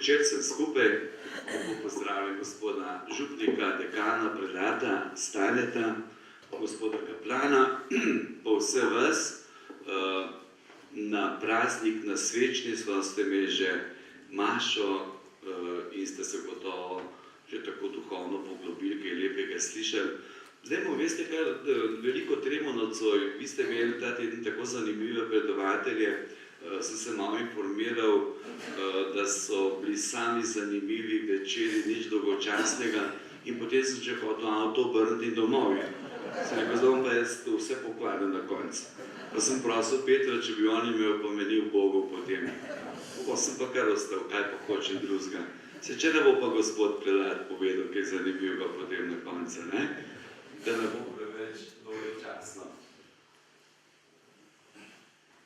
večer sem skupaj, lepo pozdravljam gospoda župnika, dekana, prelata, Staneta, gospoda kaplana, pa vse vas. Na praznik, na svečništvo ste imeli že mašo in ste se gotovo že tako duhovno poglobili, kaj lepega slišali. Zdaj veste, kar veliko tremo nocoj, vi ste imeli ta teden tako zanimive predavatelje, sem se malo informiral, da so bili sami zanimivi večeri, nič dolgočasnega in potem sem že hotel avto obrniti in domov. Sem rekel, zdaj bom pa jaz to vse pokvaril na koncu. Pa sem prosil Petra, če bi on imel pomenil Bogu potem. Pa sem pa kar ostal, kaj pa hočem drugega. Če ne bo pa gospod prelat povedal, kaj zanimivega potem na koncu, ne? Da ne bo preveč dolgočasno.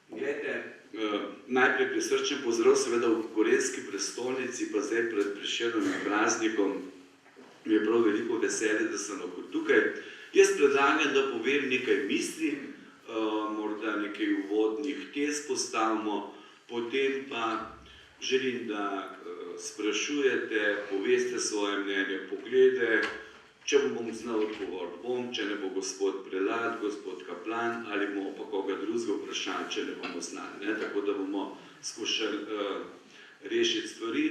Glejte, najprej prisrčen pozdrav seveda v Gorenjski prestolnici, pa zdaj pred Prešernovim praznikom. Mi je prav veliko veselje, da sem lahko tukaj. Jaz predlagam, da povem nekaj misli, morda nekaj uvodnih tez postavimo, potem pa želim, da sprašujete, poveste svoje mnenje, poglede, če bom znal odgovoriti, bom, če ne bo gospod prelat, gospod kaplan, ali bomo pa koga drugega vprašali, če ne bomo znali, tako da bomo skušali rešiti stvari.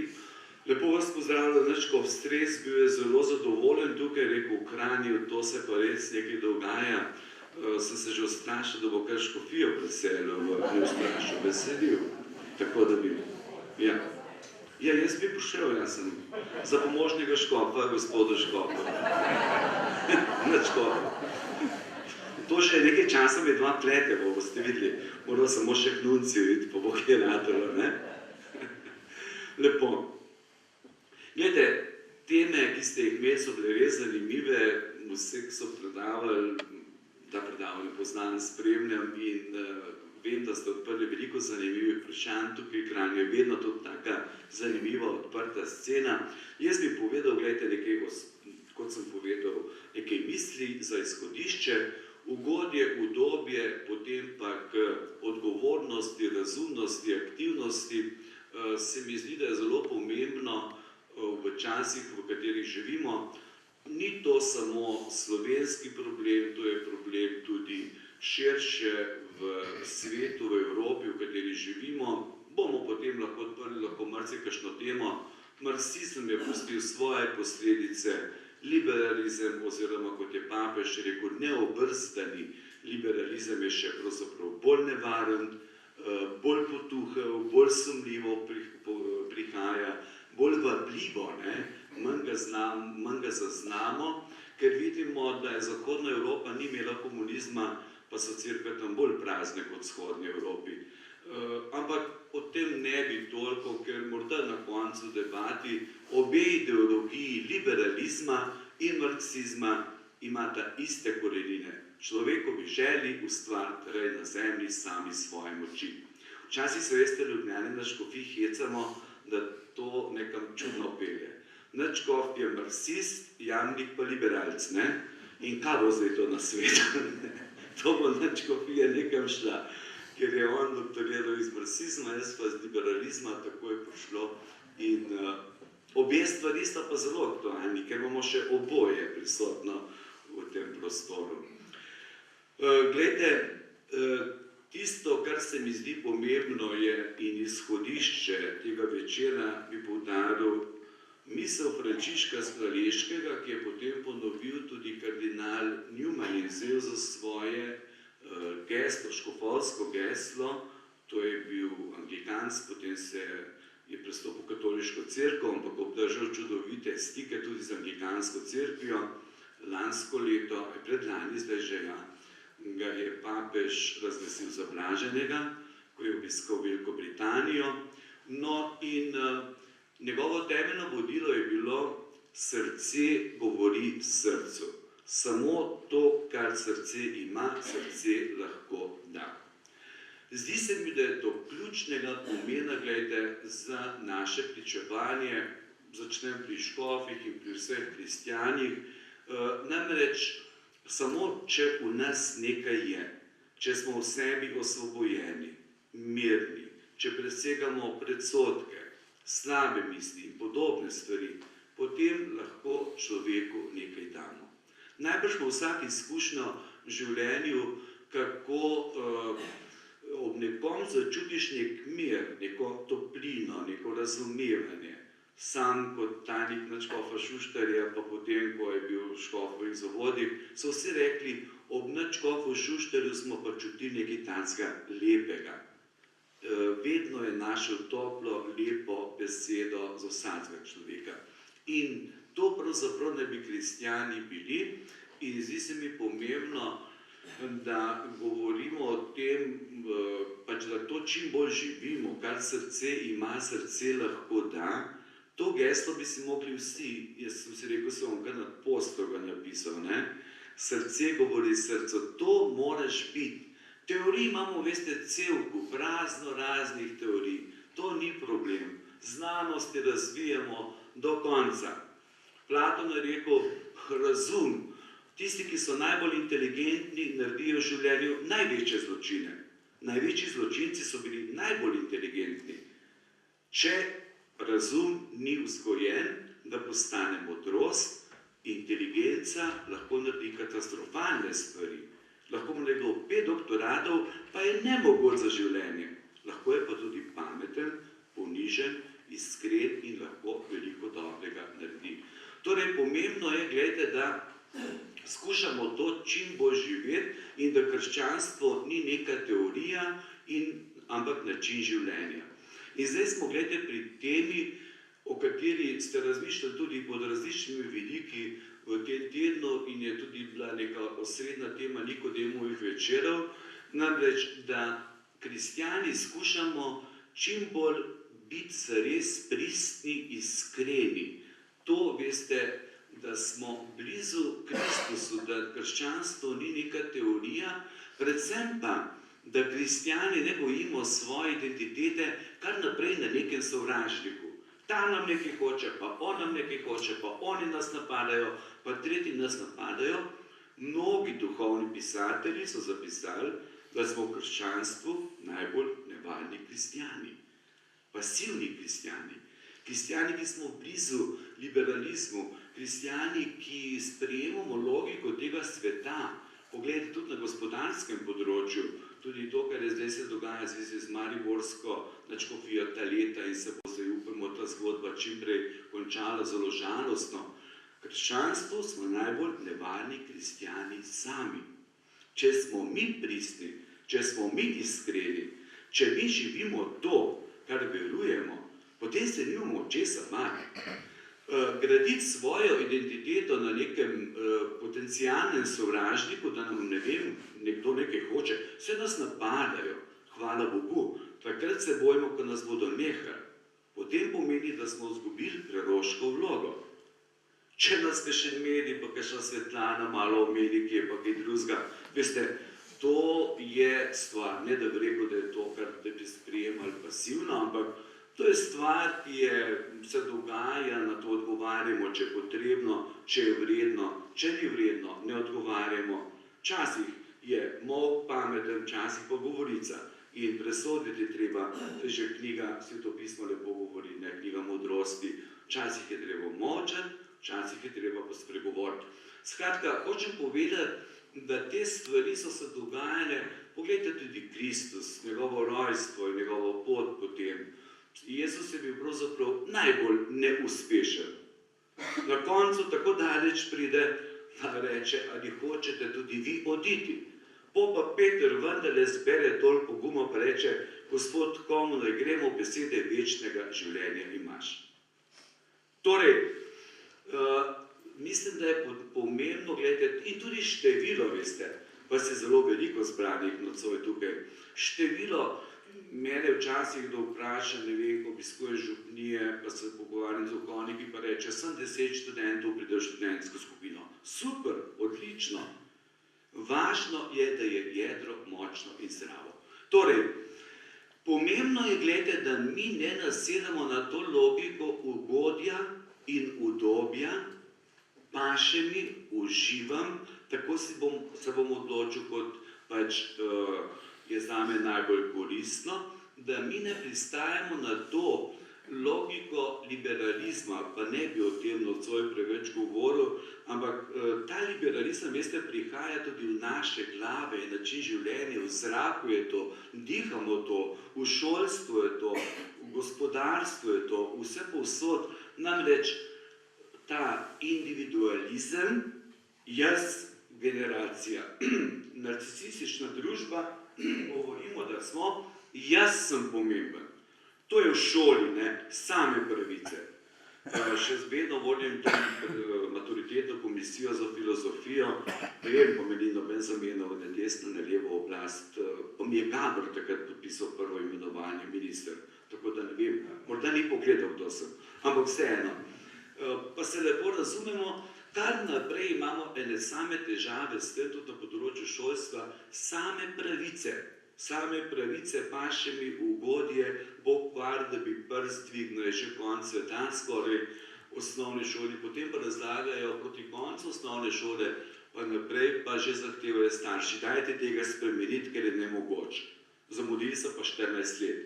Lepo vas pozdravljam, Načkov stres, bil je zelo zadovoljen tukaj, rekel v Kranju, to se pa res nekaj dogaja. Sem se že ustrašil, da bo kar škofijo preselil, ne ustrašil, veselil. Tako da bi, ja. Ja, jaz bi prišel, jaz sem za pomožnega škofa, gospoda škofa. Načkova. To še nekaj časa me dva plete, bo boste videli. Moral samo še k nunciju videti, pa bo kje ratalo, ne? Lepo. Glede, teme, ki ste jih imeli, so bile res zanimive, vse, ki so predavali, ta predavanje poznam, spremljam in vem, da ste odprli veliko zanimivih vprašanj, tukaj v Kranju je vedno tudi taka zanimiva, odprta scena. Jaz bi povedal, gledajte, nekaj, kot sem povedal, nekaj misli za izhodišče, ugodje, udobje, potem pa k odgovornosti, razumnosti, aktivnosti, se mi zdi, da je zelo pomembno v časih, v katerih živimo. Ni to samo slovenski problem, to je problem tudi širše v svetu, v Evropi, v kateri živimo. Bomo potem lahko odprli marsikakšno temo. Marksizem je pustil svoje posledice, liberalizem oziroma, kot je papež rekel, neobrzdani liberalizem je še pravzaprav bolj nevaren, bolj potuhel, bolj sumljivo prihaja, bolj vabljivo, manj ga zaznamo, ker vidimo, da je Zahodna Evropa ni imela komunizma, pa so cerkve tam bolj prazne kot v Vzhodni Evropi. Ampak o tem ne bi toliko, ker morda na koncu debati obe ideologiji liberalizma in marksizma imata iste korenine. Človekovi želi ustvariti raj na zemlji sami svoje moči. Včasih se veste, Ljubljani na škofih hecamo, da to nekam čudno pelje. Načkov je marksist, Jamnik pa liberalc, ne? In kaj bo zdaj to na svetu? To bo Načkofija nekam šla, ker je on doktoriral iz marksizma, jaz pa iz liberalizma, tako je prišlo. In obe stvari sta pa zelo aktualni, ker bomo še oboje prisotno v tem prostoru. Glejte, tisto, kar se mi zdi pomembno je in izhodišče tega večera, bi poudaril misel Frančiška Skraleškega, ki je potem ponovil tudi kardinal Newman in vzel za svoje geslo, škofovsko geslo, to je bil anglikanc, potem se je prestopil v katoliško cerkev, ampak obdržal čudovite stike tudi z anglikansko cerkvijo. Lansko leto, predlani zdaj že ga je papež razglasil za blaženega, ko je obiskal Veliko Britanijo. No in njegovo temeljno vodilo je bilo: srce govori srcu. Samo to, kar srce ima, srce lahko da. Zdi se mi, da je to ključnega pomena, gledajte, za naše pričevanje, začnem pri škofih in pri vseh kristjanih, namreč samo, če v nas nekaj je, če smo v sebi osvobojeni, mirni, če presegamo predsodke, slabe misli in podobne stvari, potem lahko človeku nekaj damo. Najbrž bo vsak izkušnjo v življenju, kako ob nekom začutiš nek mir, neko toplino, neko razumevanje. Sam kot tajnik nadškofa Šuštarja, pa potem, ko je bil v škofovih zavodih, so vsi rekli, ob nadškofu Šuštarju smo pa čutili nekaj takega lepega. Vedno je našel toplo, lepo besedo za vsakega človeka. In to pravzaprav ne bi kristjani bili in zdi se mi pomembno, da govorimo o tem, pač da to čim bolj živimo, kar srce ima, srce lahko da. To geslo bi si mogli vsi, jaz sem si rekel, sem kar na postoga napisal, ne? Srce govori srcu, to moraš biti. Teorij imamo, veste, celku, prazno raznih teorij, to ni problem. Znanosti razvijamo do konca. Platon je rekel, razum. Tisti, ki so najbolj inteligentni, naredijo v življenju največje zločine. Največji zločinci so bili najbolj inteligentni. Če razum ni vzgojen, da postane modrost, inteligenca lahko naredi katastrofalne stvari. Lahko mu nekdo 5 doktoratov, pa je nemogoč za življenje. Lahko je pa tudi pameten, ponižen, iskren in lahko veliko dobrega naredi. Torej, pomembno je, gledajte, da skušamo to čim bolj živeti in da krščanstvo ni neka teorija, ampak način življenja. In zdaj smo, gledajte, pri temi, o kateri ste razmišljali tudi pod različnimi vidiki v tem tednu in je tudi bila neka osrednja tema Nikodemovih večerov, namreč, da kristjani skušamo čim bolj biti zares pristni, iskreni. To, veste, da smo blizu Kristusu, da krščanstvo ni neka teorija, predvsem pa, da kristjani ne gojimo svoje identitete kar naprej na nekem sovražniku. Ta nam nekaj hoče, pa on nam nekaj hoče, pa oni nas napadajo, pa tretji nas napadajo. Mnogi duhovni pisatelji so zapisali, da smo v krščanstvu najbolj nevarni kristjani. Pasivni kristjani. Kristjani, ki smo blizu liberalizmu, kristjani, ki sprejemamo logiko tega sveta. Poglejte tudi na gospodarskem področju, tudi to, kar je zdaj se dogaja z mariborsko nadškofijo ta leta in se bo zdaj, upamo, ta zgodba čimprej končala zelo žalostno. Krščanstvu smo najbolj nevarni kristjani sami. Če smo mi pristni, če smo mi iskreni, če mi živimo to, kar verujemo, potem se nimamo česa bati. Graditi svojo identiteto na nekem potencialnem sovražniku, da nam, ne vem, nekdo nekaj hoče, vse nas napadajo, hvala Bogu. Takrat se bojimo, ko nas bodo nehali. Potem pomeni, da smo izgubili preroško vlogo. Če nas kakšen medij, pa kakšna Svetlana malo omeni, ki je pa kaj drugega, veste, to je stvar, ne da bi rekel, da je to, kar bi sprejemali pasivno, ampak to je stvar, ki se dogaja, na to odgovarjamo, če je potrebno, če je vredno, če ni vredno, ne odgovarjamo. Včasih je molk pameten, včasih pa govorica. In presoditi treba, to je že knjiga, Svetopismo lepo govori, ne knjiga modrosti. Včasih je treba molčati, včasih je treba pa spregovoriti. Skratka, hočem povedati, da te stvari so se dogajale, poglejte tudi Kristus, njegovo rojstvo in njegovo pot potem. Jezus je bil pravzaprav najbolj neuspešen. Na koncu tako daleč pride, da reče, ali hočete tudi vi oditi. Pa Peter vendarle zbere toliko poguma, pa reče, Gospod, komu naj gremo, besede večnega življenja imaš. Torej, mislim, da je pomembno, gledajte, in tudi število, veste, pa se zelo veliko zbranih nocoj tukaj. Število, mene včasih kdo vpraša, ne vem, ko obiskuje župnije, pa se pogovarjam z okolniki, pa reče, sem 10 študentov, pride v študentsko skupino. Super, odlično. Važno je, da je jedro močno in zdravo. Torej, pomembno je, gledajte, da mi ne nasedamo na to logiko ugodja in udobja, paše mi, uživam, tako se bom odločil, kot pač je zame najbolj koristno, da mi ne pristajamo na to, logiko liberalizma, pa ne bi o tem nocoj preveč govoril, ampak ta liberalizem, veste, prihaja tudi v naše glave, način življenja, v zraku je to, dihamo to, v šolstvu je to, v gospodarstvu je to, vse povsod. Namreč ta individualizem, jaz, generacija, narcisistična družba, govorimo, da smo, jaz sem pomemben. To je v šoli, ne, same pravice. Še vedno vodim tudi maturitetno komisijo za filozofijo, vem, pa meni noben zamenjal ne desno, ne levo oblast, pa mi je Gabor takrat podpisal prvo imenovanje minister, tako da ne vem, morda ni pogledal, kdo sem, ampak vseeno. Pa se lepo razumemo, kar naprej imamo ene same težave s tem, tudi na področju šolstva, same pravice paše mi v ugodje, Bog var, da bi prst dvignil, je že konec sveta, skoraj v osnovni šoli, potem pa razlagajo proti koncu osnovne šole, pa naprej pa že zahtevajo starši, dajte tega spremeniti, ker je nemogoče. Zamudili so pa 14 let.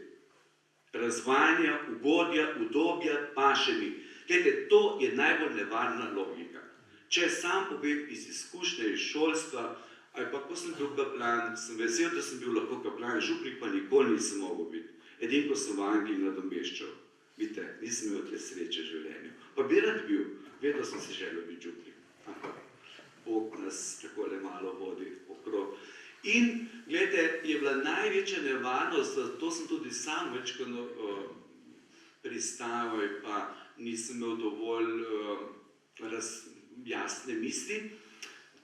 Razvajanja, ugodja, udobja, paše mi. Glejte, to je najbolj nevarna logika. Če sam povem iz izkušnje, iz šolstva, ali pa ko sem bil kaplan, sem vesel, da sem bil lahko kaplan, župnik pa nikoli nisem mogel biti. Edin, ko sem v Angliji nadomeščal. Vidite, nisem imel te sreče v življenju. Pa bi rad bil, vedno sem si želel biti župnik. Ampak Bog nas takole malo vodi okrog. In, gledajte, je bila največja nevarnost, to sem tudi sam večkrat pristajal, pa nisem imel dovolj jasne misli,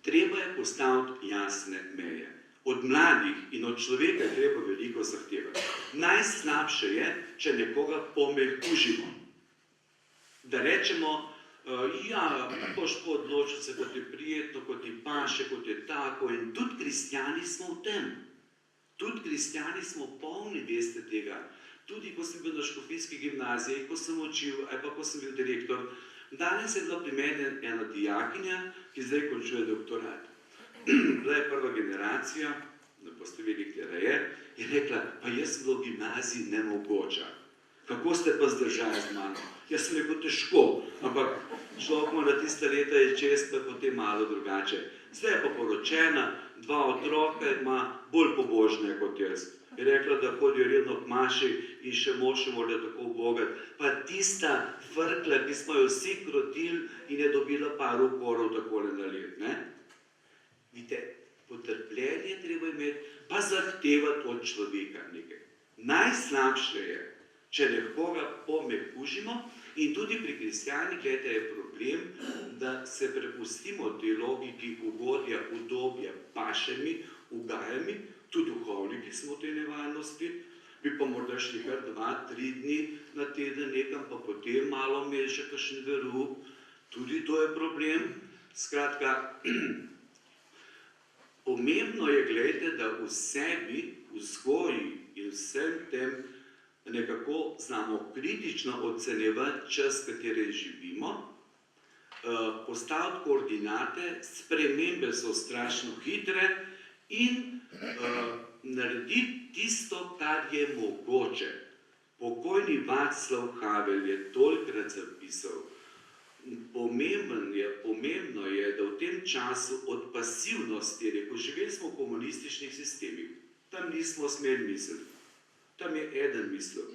treba je postaviti jasne meje. Od mladih in od človeka je treba veliko zahtevati. Najslabše je, če nekoga pomehkužimo. Da rečemo, ja, boš pa odločil se, kot je prijetno, kot ti paše, kot je tako. In tudi kristjani smo v tem. Tudi kristjani smo polni, veste tega. Tudi ko sem bil na škofijski gimnaziji, ko sem učil, ali pa ko sem bil direktor, danes je bila pri meni ena dijakinja, ki zdaj končuje doktorat. Bila je prva generacija, da boste vedeli, katera je rekla, pa jaz sem bila v gimnaziji nemogoča. Kako ste pa zdržali z mano? Jaz sem rekel, težko, ampak človek mora tista leta je čez, pa je potem malo drugače. Zdaj je pa poročena, 2 otroka ima bolj pobožne kot jaz. Je rekla, da hodijo redno k maši in še mož morajo tako ubogati. Pa tista frkla, ki smo jo vsi krotili in je dobila par ukorov takole na let, ne? Vidite, potrpljenje treba imeti, pa zahtevati od človeka nekaj. Najslabše je, če nekoga pomehkužimo in tudi pri kristjanih, gledajte, je problem, da se prepustimo tej logiki ugodja, udobja, paše mi, ugaja mi, tudi duhovniki smo v tej nevarnosti, bi pa morda šli kar 2-3 dni na teden nekam, pa potem malo imeli še kakšen veruh, tudi to je problem. Skratka, pomembno je, gledajte, da v sebi, v vzgoji in vsem tem nekako znamo kritično ocenjevati čas, v katerem živimo, postaviti koordinate, spremembe so strašno hitre in narediti tisto, kar je mogoče. Pokojni Václav Havel je tolikrat zapisal, pomembno je, da v tem času od pasivnosti, rekel, živeli smo v komunističnih sistemih, tam nismo smeli misliti, tam je eden mislil.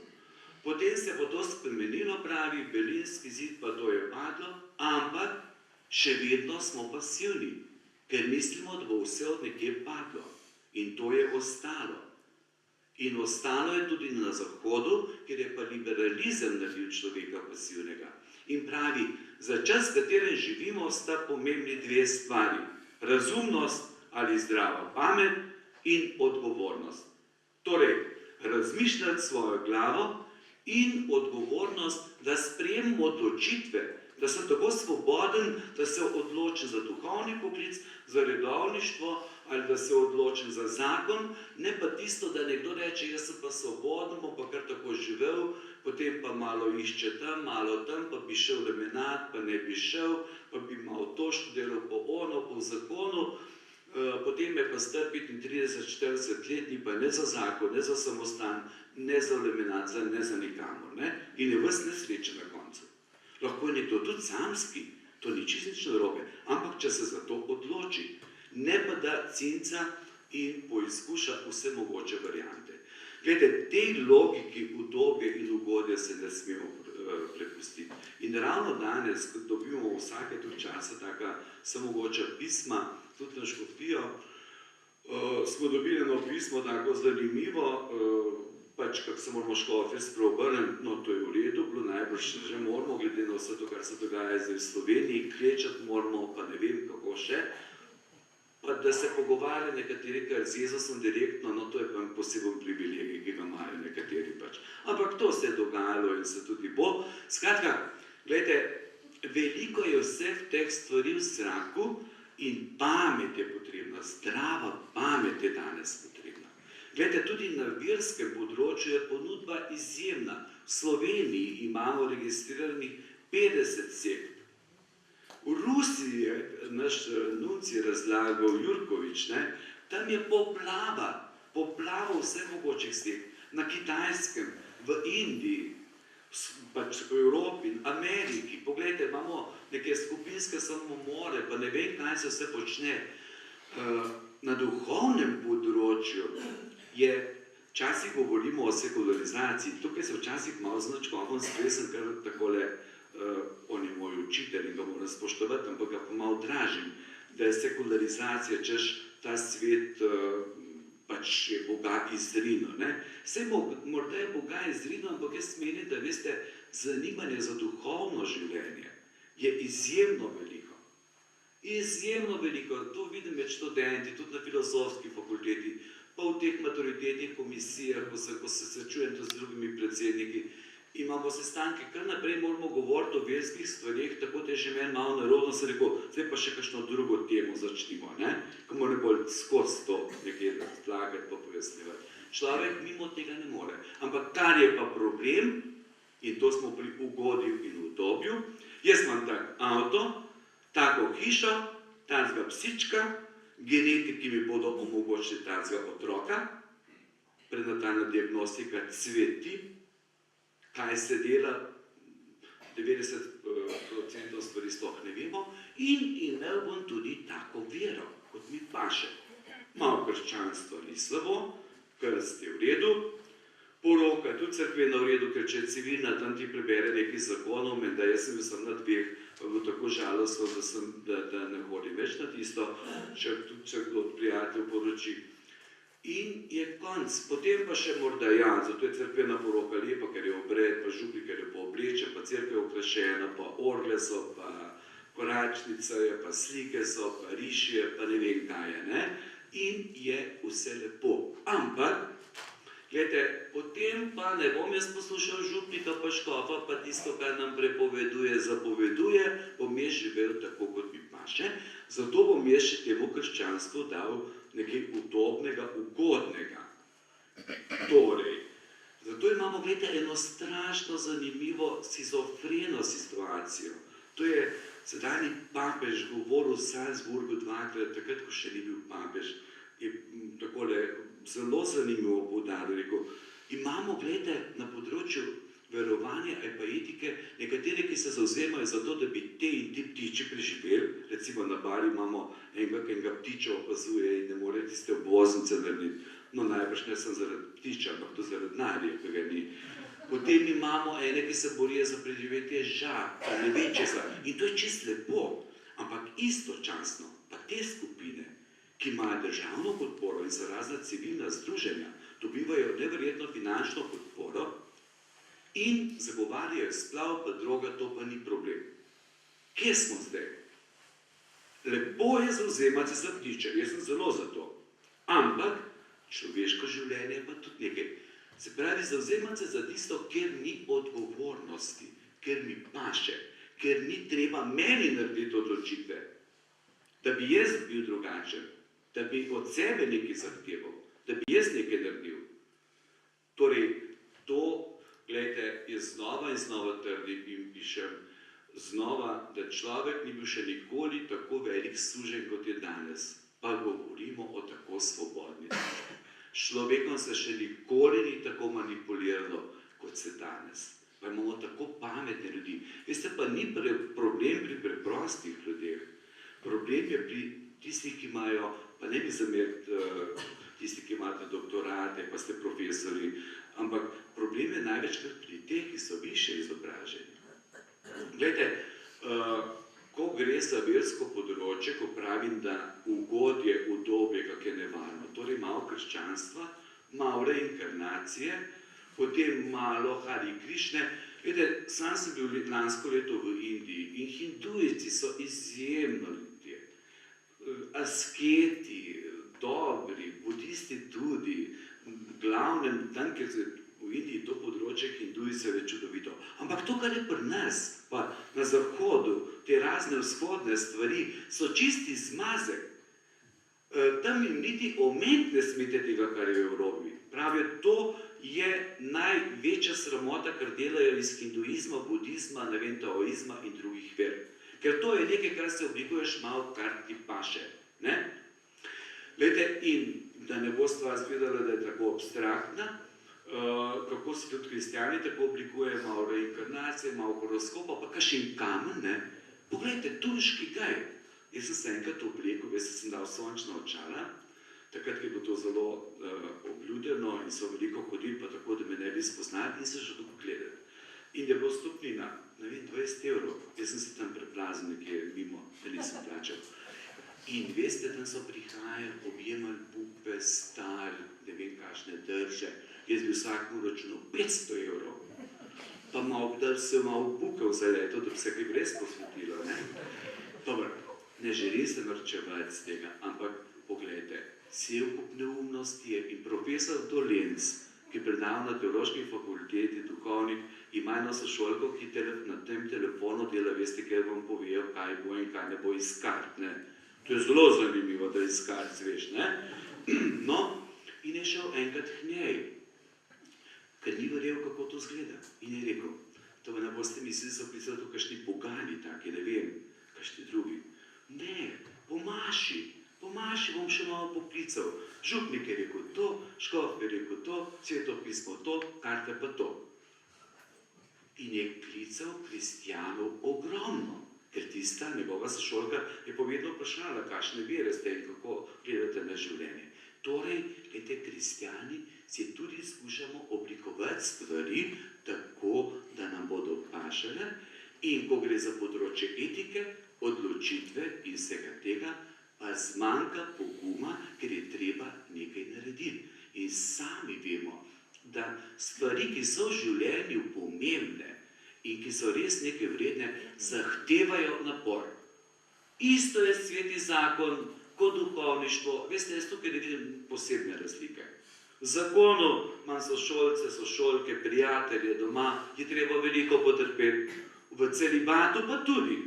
Potem se bo to spremenilo, pravi, Berlinski zid, pa to je padlo, ampak še vedno smo pasivni, ker mislimo, da bo vse od nekje padlo. In to je ostalo. In ostalo je tudi na Zahodu, ker je pa liberalizem naredil človeka pasivnega. In pravi, za čas, v katerem živimo, sta pomembni 2 stvari. Razumnost ali zdrava pamet in odgovornost. Torej, razmišljati svojo glavo in odgovornost, da sprejemamo odločitve, da sem tako svoboden, da se odločim za duhovni poklic, za redovništvo, ali da se odločim za zakon, ne pa tisto, da nekdo reče, jaz sem pa svoboden, bom pa kar tako živel, potem pa malo išče tam, malo tam, pa bi šel lemenat, pa ne bi šel, pa bi malo to študiral po ono, po zakonu, potem je pa star 35-40 let, ni pa ne za zakon, ne za samostan, ne za laminacijo, ne za nikamor. Ne? In je ves nesrečen na koncu. Lahko je nekdo tudi samski, to ni čisto nič narobe, ampak če se za to odloči, ne pa da cinca in poizkuša vse mogoče variante. Glede, tej logiki udobje in ugodje se ne smemo prepustiti. In ravno danes, ko dobimo vsake tu časa taka samogoča pisma, tudi na škofijo, smo dobili eno pismo tako zanimivo, pač kako se moramo škofje spreobrniti, no to je v redu, bilo najbolj že moramo, glede na vse to, kar se dogaja zdaj v Sloveniji, klečati moramo, pa ne vem kako še, pa da se pogovarja nekateri kar z Jezusom direktno, no to je pa poseben privilegij, ki ga imajo nekateri pač. Ampak to se je dogajalo in se tudi bo. Skratka, gledajte, veliko je vseh teh stvari v zraku in pamet je potrebna, zdrava pamet je danes potrebna. Gledajte, tudi na verskem področju je ponudba izjemna. V Sloveniji imamo registriranih 50 sekt. V Rusiji je naš nunci razlagal Jurkovič, ne? Tam je poplava vseh mogočih sekt. Na Kitajskem, v Indiji, pač v Evropi, Ameriki. Poglejte, imamo neke skupinske samomore, pa ne vem, kaj se vse počne. Na duhovnem področju je, včasih govorimo o sekularizaciji, tukaj se včasih malo značkovom stresem, kar takole, on je moj učitelj in ga moram spoštovati, ampak ga pa malo dražim, da je sekularizacija, češ ta svet pač je Boga izrinil. Saj morda je Boga izrinil, ampak jaz menim, da veste, zanimanje za duhovno življenje je izjemno veliko. Izjemno veliko. To vidim med študenti, tudi na filozofski fakulteti, pa v teh maturitetnih komisijah, ko se srečujem z drugimi predsedniki, imamo sestanke, kar naprej moramo govoriti o verskih stvareh, tako da je že meni malo narodno, sem rekel, zdaj pa še kakšno drugo temo začnimo, ko mora bolj skozi to nekaj razlagati pa pojasnjevati. Človek mimo tega ne more. Ampak kar je pa problem, in to smo pri ugodju in udobju, jaz imam tak avto, tako hišo, takega psička, genetiki mi bodo omogočili takega otroka, prenatalna diagnostika cveti, kaj se dela, 90% stvari sploh ne vemo, in imel bom tudi tako vero, kot mi paše. Malo krščanstvo ni slabo, krst je v redu, poroka je tudi cerkvena v redu, ker če je civilna, tam ti prebere nekaj zakonov, menda jaz sem na dveh, pa bilo tako žalostno, da ne hodim več na tisto, če kdo od prijateljev poroči. In je konc, potem pa še morda ja, zato je cerkvena poroka lepa, ker je obred, pa župnik, ker je pa obleče, pa cerkev je okrašena, pa orgle so, pa koračnica je, pa slike so, pa riš je, pa ne vem kaj je, ne? In je vse lepo. Ampak, gledajte, potem pa ne bom jaz poslušal župnika, pa škofa, pa tisto, kar nam prepoveduje, zapoveduje, bom jaz živel tako, kot mi paše, zato bom jaz še temu krščanstvu dal nekaj udobnega, ugodnega. Torej, zato imamo, gledajte, eno strašno zanimivo schizofreno situacijo. To je sedanji papež govoril v Salzburgu dvakrat, takrat, ko še ni bil papež, je takole zelo zanimivo poudaril, rekel, imamo, gledajte, na področju verovanja ali pa etike, nekateri, ki se zavzemajo za to, da bi te in ti ptiči preživeli, recimo na Bali imamo enega ptiča opazuje in ne more tiste obvoznice narediti, no najbrž ne sem zaradi ptiča, ampak to zaradi denarja, ki ga ni. Potem imamo ene, ki se borijo za preživetje žab, pa ne ve česa, in to je čisto lepo, ampak istočasno pa te skupine, ki imajo državno podporo in za razna civilna združenja, dobivajo neverjetno finančno podporo, in zagovarjajo splav, pa droga, to pa ni problem. Kje smo zdaj? Lepo je zavzemati za ptiče, jaz sem zelo za to. Ampak človeško življenje je pa tudi nekaj. Se pravi, zavzemati se za tisto, kjer ni odgovornosti, kjer mi paše, kjer ni treba meni narediti odločitve, da bi jaz bil drugačen, da bi od sebe nekaj zahteval, da bi jaz nekaj naredil. Torej, to glejte, jaz znova in znova trdim in pišem znova, da človek ni bil še nikoli tako velik suženj, kot je danes. pa govorimo o tako svobodni družbi. Človekom se še nikoli ni tako manipuliralo, kot se danes. Pa imamo tako pametne ljudi. Veste, pa ni problem pri preprostih ljudeh. Problem je pri tistih, ki imajo, pa ne bi zameriti tisti, ki imate doktorate, pa ste profesori, ampak problem je največkrat pri teh, ki so više izobraženi. Glejte, ko gre za versko področje, ko pravim, da ugodje, udobje, kak je nevarno, torej malo krščanstva, malo reinkarnacije, potem malo Hari Krišne. Vedete, sam sem bil lansko leto v Indiji in hindujci so izjemno ljudje. Asketi, dobri, budisti tudi, glavnem, tam, ker se v Indiji to področje hindujcev je čudovito. Ampak to, kar je pri nas, pa na zahodu, te razne vzhodne stvari, so čisti zmazek. Tam jim niti omeniti ne smete tega, kar je v Evropi. Pravijo, to je največja sramota, kar delajo iz hinduizma, budizma, ne vem, taoizma in drugih ver. Ker to je nekaj, kar se oblikuješ malo, kar ti paše. Ne? Glejte, in da ne bo stvar izgledala, da je tako abstraktna, kako se tudi kristjani tako oblikuje, malo reinkarnacije, malo horoskopa, pa kakšen kamen, ne? Poglejte, turški gaj. Jaz sem se enkrat oblekel, jaz sem dal sončna očala, takrat je bilo to zelo obljudeno in so veliko hodili, pa tako, da me ne bi spoznali in se že tako gledali. In je bilo stopnina, ne vem, 20 evrov. Jaz sem se tam preplazil nekje mimo, da nisem plačal. In veste, tam so prihajali, objemali bupe, stal, ne vem kakšne drže. Jaz bi vsakmu računal 500 evrov. Pa malo, da se malo bukal za leto, da bi se kaj res posvetilo, ne? Dobro, ne želim se norčevati z tega, ampak pogledajte, cel kup neumnosti je in profesor Dolenc, ki predava na teološki fakulteti, duhovnik, ima eno sošolko, ki na tem telefonu dela, veste, kaj vam povejo, kaj bo in kaj ne bo iskart, ne? To je zelo zanimivo, da iskart zveš, ne? No, in je šel enkrat k njej, ker ni verjel, kako to zgleda. In je rekel, to ne boste mislili, so pisali to kakšni pogani taki, ne vem, kakšni drugi. Ne, pomaši, bom še malo poklical. Župnik je rekel to, škof je rekel to, svetopismo to, karte pa to. In je klical kristjanov ogromno, ker tista njegova sošolka je povedno vprašala, kakšne vere ste in kako gledate na življenje. Torej, te kristjani si tudi skušamo oblikovati stvari tako, da nam bodo pašale in ko gre za področje etike, odločitve in vsega tega, pa zmanjka poguma, ker je treba nekaj narediti. In sami vemo, da stvari, ki so v življenju pomembne in ki so res nekaj vredne, zahtevajo napor. Isto je sveti zakon, kot duhovništvo. Veste, jaz tukaj ne vidim posebne razlike. V zakonu imam sošolce, sošolke, prijatelje doma, je treba veliko potrpeti. V celibatu pa tudi.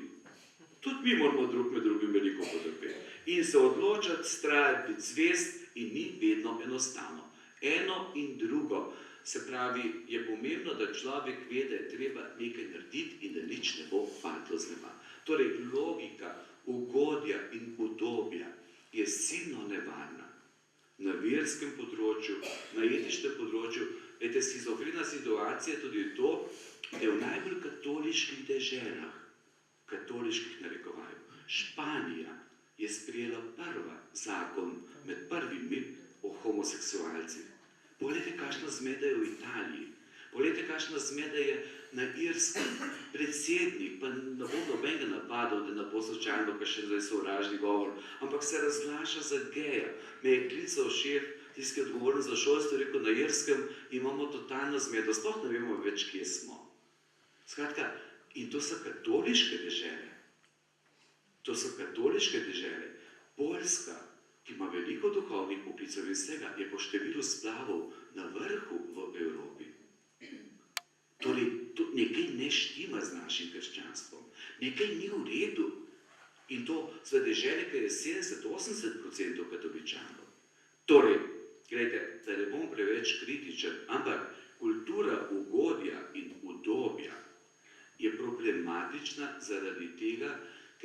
Tudi mi moramo drug med drugim veliko potrpeti. In se odločati, strajati, biti zvest in ni vedno enostavno. Eno in drugo. Se pravi, je pomembno, da človek ve, da je treba nekaj narediti in da nič ne bo padlo z neba. Torej, logika ugodja in udobja je silno nevarna. Na verskem področju, na etičnem področju, schizofrena situacija tudi to, da je v najbolj katoliških deželah, katoliških narekovajev, Španija je sprejela prva zakon med prvimi o homoseksualcih. Poglejte, kakšna zmeda je v Italiji. Poglejte, kakšna zmeda je na Irskem. Predsednik, pa ne bom nobenega napadal, da ne bo slučajno, ker še zdaj sovražni govor, ampak se razglaša za geja. Me je klical šef, tisti, ki je odgovoren za šolstvo, rekel, na Irskem imamo totalno zmedo, sploh ne vemo več, kje smo. Skratka, in to so katoliške dežele. To so katoliške dežele. Poljska, ki ima veliko duhovnih poklicev in vsega, je po številu splavov na vrhu v Evropi. Torej, nekaj ne štima z našim krščanstvom. Nekaj ni v redu. In to za dežele, ker je 70-80% katoličanov. Torej, gledajte, da ne bom preveč kritičen, ampak kultura ugodja in udobja je problematična zaradi tega,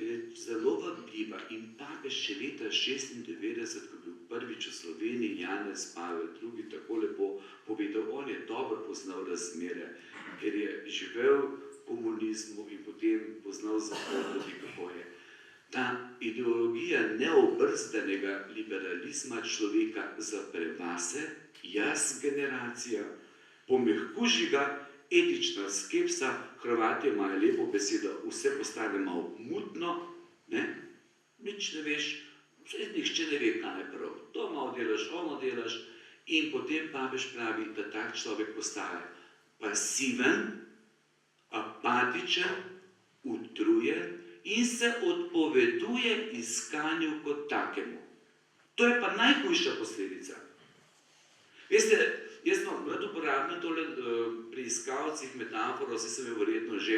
ker je zelo vabljiva in papež še leta 96, ko je bil prvič v Sloveniji, Janez Pavel II, tako lepo povedal, on je dobro poznal razmere, ker je živel v komunizmu in potem poznal Zahod tudi, kako je. Ta ideologija neobrzdanega liberalizma človeka zapre vase, jaz generacija, pomehkuži ga, etična skepsa, Hrvati imajo lepo besedo, vse postane malo mutno, ne? Nič ne veš, nihče ne ve, kaj je prav. To malo delaš, ono delaš in potem papež pravi, da tak človek postaja pasiven, apatičen, utrujen in se odpoveduje iskanju kot takemu. To je pa najhujša posledica. Veste, jaz sem rad uporabljam tole pri iskalcih metaforo, vsi sem jo verjetno že,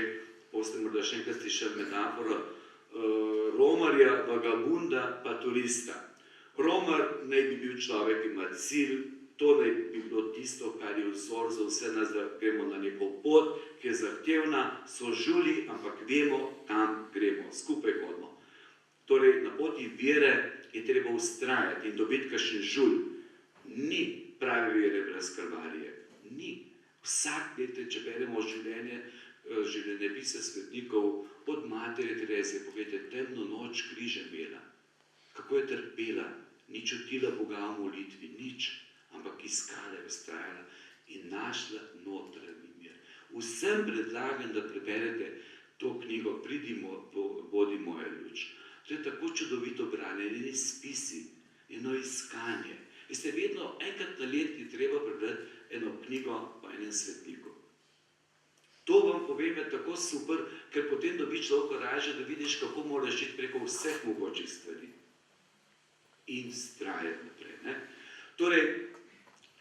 poste morda še enkrat slišali metaforo romarja, vagabunda pa turista. Romar naj bi bil človek, ima cilj, to naj bi bilo tisto, kar je vzor za vse nas, da gremo na neko pot, ki je zahtevna, so žuli, ampak vemo, kam gremo, skupaj hodimo. Torej, na poti vere je treba vztrajati in dobiti kakšen žulj. Ni prave vere brez kalvarije. Ni. Vsak, če beremo življenjepise svetnikov, od matere Terezije, pogledajte, temno noč križem imela. Kako je trpela, ni čutila Boga v molitvi, nič, ampak iskala je, vztrajala in našla notranji mir. Vsem predlagam, da preberete to knjigo Pridimo, bodi moja luč. To je tako čudovito branje, eni spisi, eno iskanje. Veste, vedno enkrat na let je treba prebrati eno knjigo o enem svetniku. To vam povem je tako super, ker potem dobi človek koraža, da vidiš, kako moraš iti preko vseh mogočih stvari. In vztrajati naprej. Ne? Torej,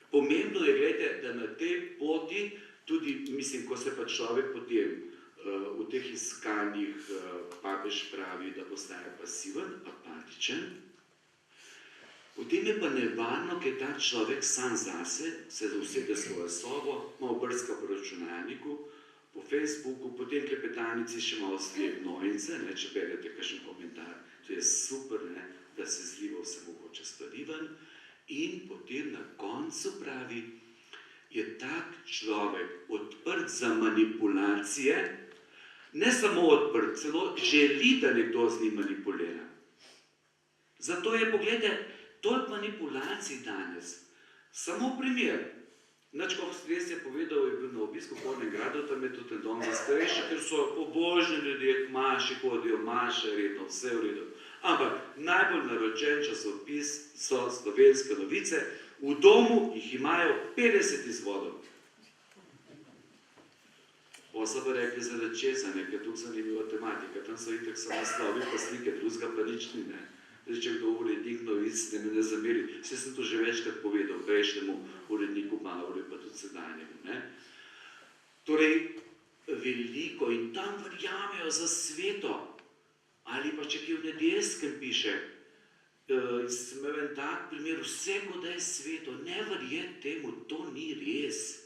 pomembno je, gledajte, da na tej poti, tudi, mislim, ko se pa človek potem v teh iskanjih papež pravi, da postaja pasiven, apatičen, potem je pa nevarno, ker ta človek sam zase se usede svojo sobo, malo brska po računalniku, po Facebooku, potem klepetanici še malo slije gnojnice, če berete kakšen komentar, to je super, ne, da se zliva vse mogoče stvari ven, in potem na koncu pravi, je tak človek odprt za manipulacije, ne samo odprt, celo želi, da nekdo z njim manipulira. Zato je, pogledajte, toliko manipulacij danes. Samo primer. Načkov Stres je povedal, je bil na obisku v Hornjem Gradu, tam je tudi dom za starejše, ker so pobožni ljudje, k maši hodijo, maše redno, vse v redu. Ampak najbolj naročen časopis so Slovenske novice, v domu jih imajo 50 izvodov. Pa so pa rekli, zaradi česa, ker tukaj zanimiva tematika, tam so itak samo naslovi, pa slike, drugega pa nič ni, ne. Če kdo urednik novic, ne me ne zameri, vse sem to že večkrat povedal, prejšnjemu uredniku Mavru, pa tudi sedanjemu, ne. Torej, veliko in tam verjamejo za sveto, ali pa če ki v Nedeljskem piše, sem imel en tak primer, vse kot da je sveto, ne verjeti temu, to ni res.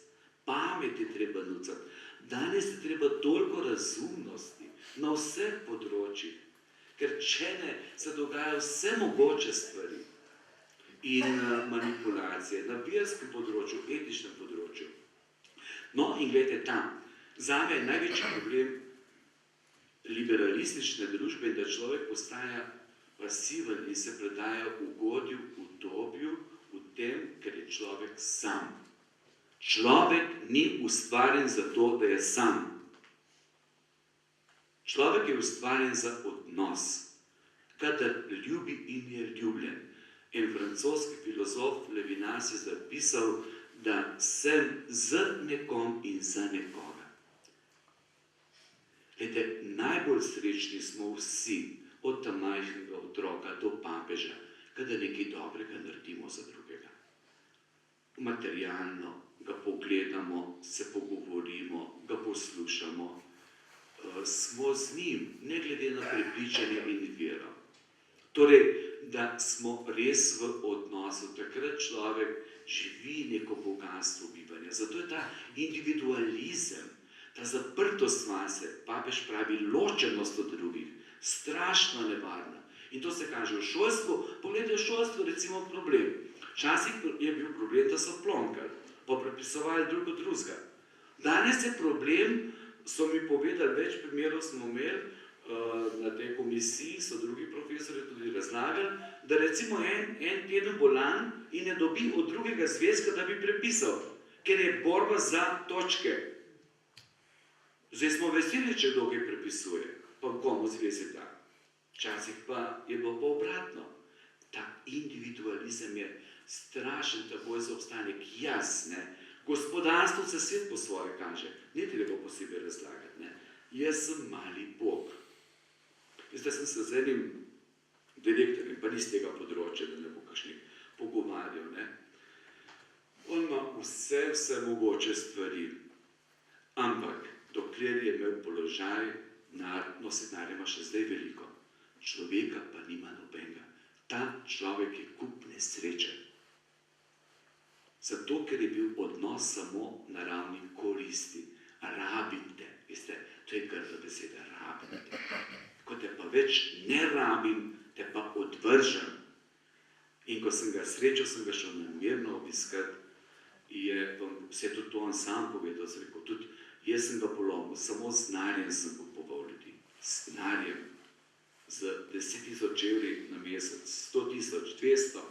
Pamet je treba nucati. Danes je treba toliko razumnosti na vseh področjih, ker če ne, se dogajajo vse mogoče stvari in manipulacije na verskem področju, etičnem področju. No, in gledajte tam, zame je največji problem liberalistične družbe, da človek postaja pasiven in se predaja ugodju, udobju v tem, ker je človek sam. Človek ni ustvarjen za to, da je sam. Človek je ustvarjen za odnos, kadar ljubi in je ljubljen. En francoski filozof Levinas je zapisal, da sem z nekom in za nekoga. Glede, najbolj srečni smo vsi, od tam majhnega otroka do papeža, kadar nekaj dobrega naredimo za drugega. Materialno ga pogledamo, se pogovorimo, ga poslušamo, smo z njim, ne glede na prepričanje in vero. Torej, da smo res v odnosu, takrat človek živi neko bogatstvo bivanja. Zato je ta individualizem, ta zaprtost vase, papež pravi ločenost od drugih, strašno nevarna. In to se kaže v šolstvu. Poglejte, v šolstvu recimo problem. Včasih je bil problem, da so plonkali, pa prepisovali drug od drugega. Danes je problem, so mi povedali, več primerov smo imeli, na tej komisiji so drugi profesori tudi razlagali, da recimo en teden bolan in ne dobi od drugega zvezka, da bi prepisal, ker je borba za točke. Zdaj smo veseli, če kdo kaj prepisuje, pa komu zvezi da. Včasih pa je bilo pa obratno. Ta individualizem je strašen, takoj za obstanek. Jasne, gospodarstvo se svet po svoje kaže, ne treba posebej razlagati. Ne? Jaz sem mali Bog. Zdaj sem se z enim direktorjem, pa ni z tega področja, da ne bo kakšnih pogovarjal. Ne? On ima vse mogoče stvari, ampak dokler je imel položaj, nosinarja ima še zdaj veliko, človeka pa nima nobenega. Ta človek je kup nesreče. Zato, ker je bil odnos samo na ravni koristi. Rabite, veste, to je grda beseda, rabite. Ko te pa več ne rabim, te pa odvržem. In ko sem ga srečal, sem ga šel namerno obiskati, se je tudi to on sam povedal, rekel, tudi jaz sem ga polomil, samo z znanjem sem kupoval ljudi. Z znanjem. Z 10.000 evri na mesec, 100.000, 200.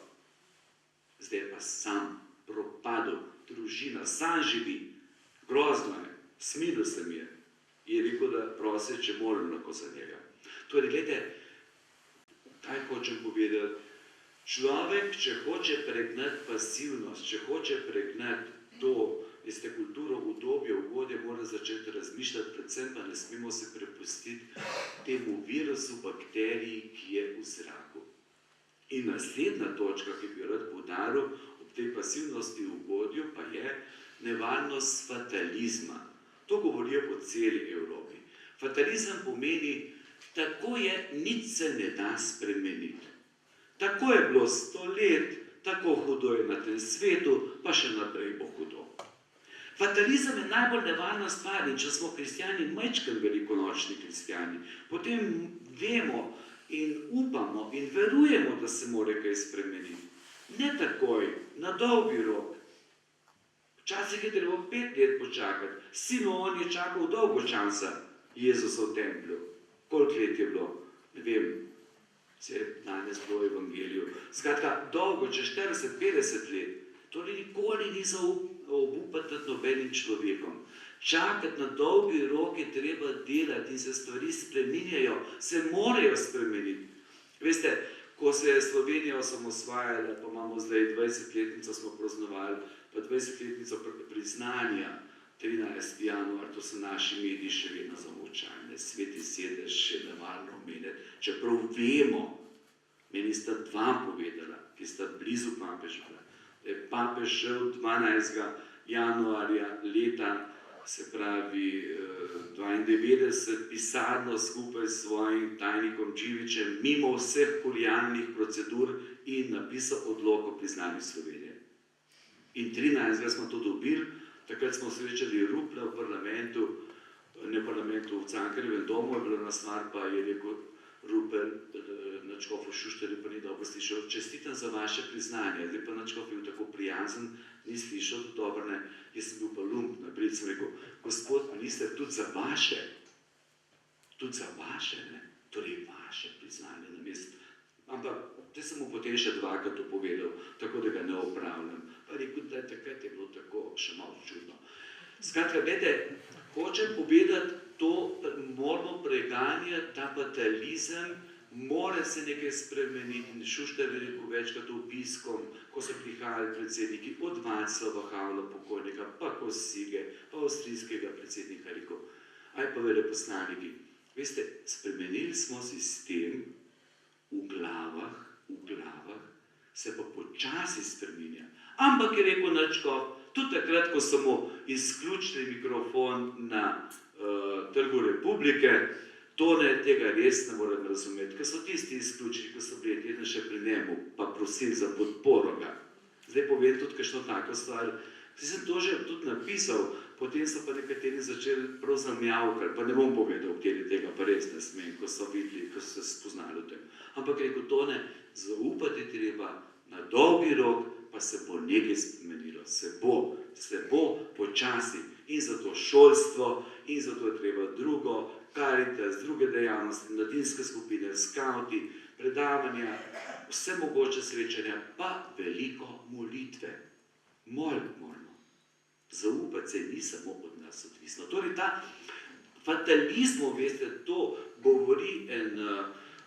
Zdaj pa sam propadel, družina, sam živi. Grozno je, smilil se mi je. Je rekel, da prosi, če molim lahko za njega. Torej, gledajte, kaj hočem povedati? Človek, če hoče pregnati pasivnost, če hoče pregnati to, veste, kulturo udobja, ugodja, mora začeti razmišljati, predvsem pa ne smemo se prepustiti temu virusu bakterij, ki je v zraku. In naslednja točka, ki bi rad poudaril ob tej pasivnosti v ugodju, pa je nevarnost fatalizma. To govorijo po celi Evropi. Fatalizem pomeni, tako je, nič se ne da spremeniti. Tako je bilo 100 let, tako hudo je na tem svetu, pa še naprej bo hudo. Fatalizem je najbolj nevarna stvar in če smo kristjani, majčkeno velikonočni kristjani, potem vemo in upamo in verujemo, da se mora kaj spremeniti. Ne takoj, na dolgi rok. Včasih je treba 5 let počakati. Simeon je čakal dolgo časa Jezusa v templju. Koliko let je bilo? Ne vem, se je danes bilo v evangeliju. Skratka, dolgo, čez 40-50 let. Torej nikoli ni zaobupati nad nobenim človekom. Čakati na dolgi rok je treba delati in se stvari spreminjajo, se morajo spremeniti. Veste, ko se je Slovenija osamosvajala, pa imamo zdaj 20-letnico smo praznovali, pa 20-letnico priznanja, 13. januar, to so naši mediji še vedno zamolčali, Sveti sedež še nevarno omeniti, čeprav vemo, meni sta dva povedala, ki sta blizu papeža, da je papež šel 12. januarja leta, se pravi 92, pisarno skupaj s svojim tajnikom Čivičem, mimo vseh kurijalnih procedur in napisal odlok o priznanju Slovenije. In 13. smo to dobili, takrat smo srečali Rupla v parlamentu, ne v parlamentu, v Cankarjevem domu, je bila na stvar, pa je rekel Rupel, nadškof v Šuštarju, pa ni dobro slišal, čestitam za vaše priznanje. Zdaj pa nadškof je bil tako prijazen, ni slišal, dobro ne, jaz sem bil pa lump, naprej sem rekel, gospod minister, tudi za vaše, ne, torej vaše priznanje na mestu. Ampak, te sem mu potem še dvakrat to povedal, tako da ga ne opravljam. Pa rekel, da takrat je bilo tako še malo čudno. Skratka, gledajte, hočem povedati, to moramo preganjati, ta fatalizem, mora se nekaj spremeniti. Šuštar je rekel večkrat obiskom, ko so prihajali predsedniki, od Václava Havla pokojnika, pa Kosige, pa avstrijskega predsednika, rekel, aj pa veleposlaniki. Veste, spremenili smo sistem, v glavah, se pa počasi spreminja. Ampak je rekel nadškof, tudi takrat, ko so mu izključili mikrofon na Trgu Republike, tega res ne morem razumeti, ker so tisti izključili, ko so bili teden še pri njemu, pa prosili za podporo ga. Zdaj povem tudi kakšno tako stvar. Zdaj sem to že tudi napisal, potem so pa nekateri začeli prav zamjavkati, pa ne bom povedal, kateri tega pa res ne smem, ko so videli, ko so se spoznali v tem. Ampak rekel, to ne, zaupati treba na dolgi rok, pa se bo nekaj spremenilo, se bo počasi. In zato šolstvo, in zato je treba drugo, Karitas, druge dejavnosti, mladinske skupine, skauti, predavanja, vse mogoče srečanja, pa veliko molitve. Moramo. Zaupati se ni samo od nas odvisno. Torej ta fatalizmu, veste, to govori en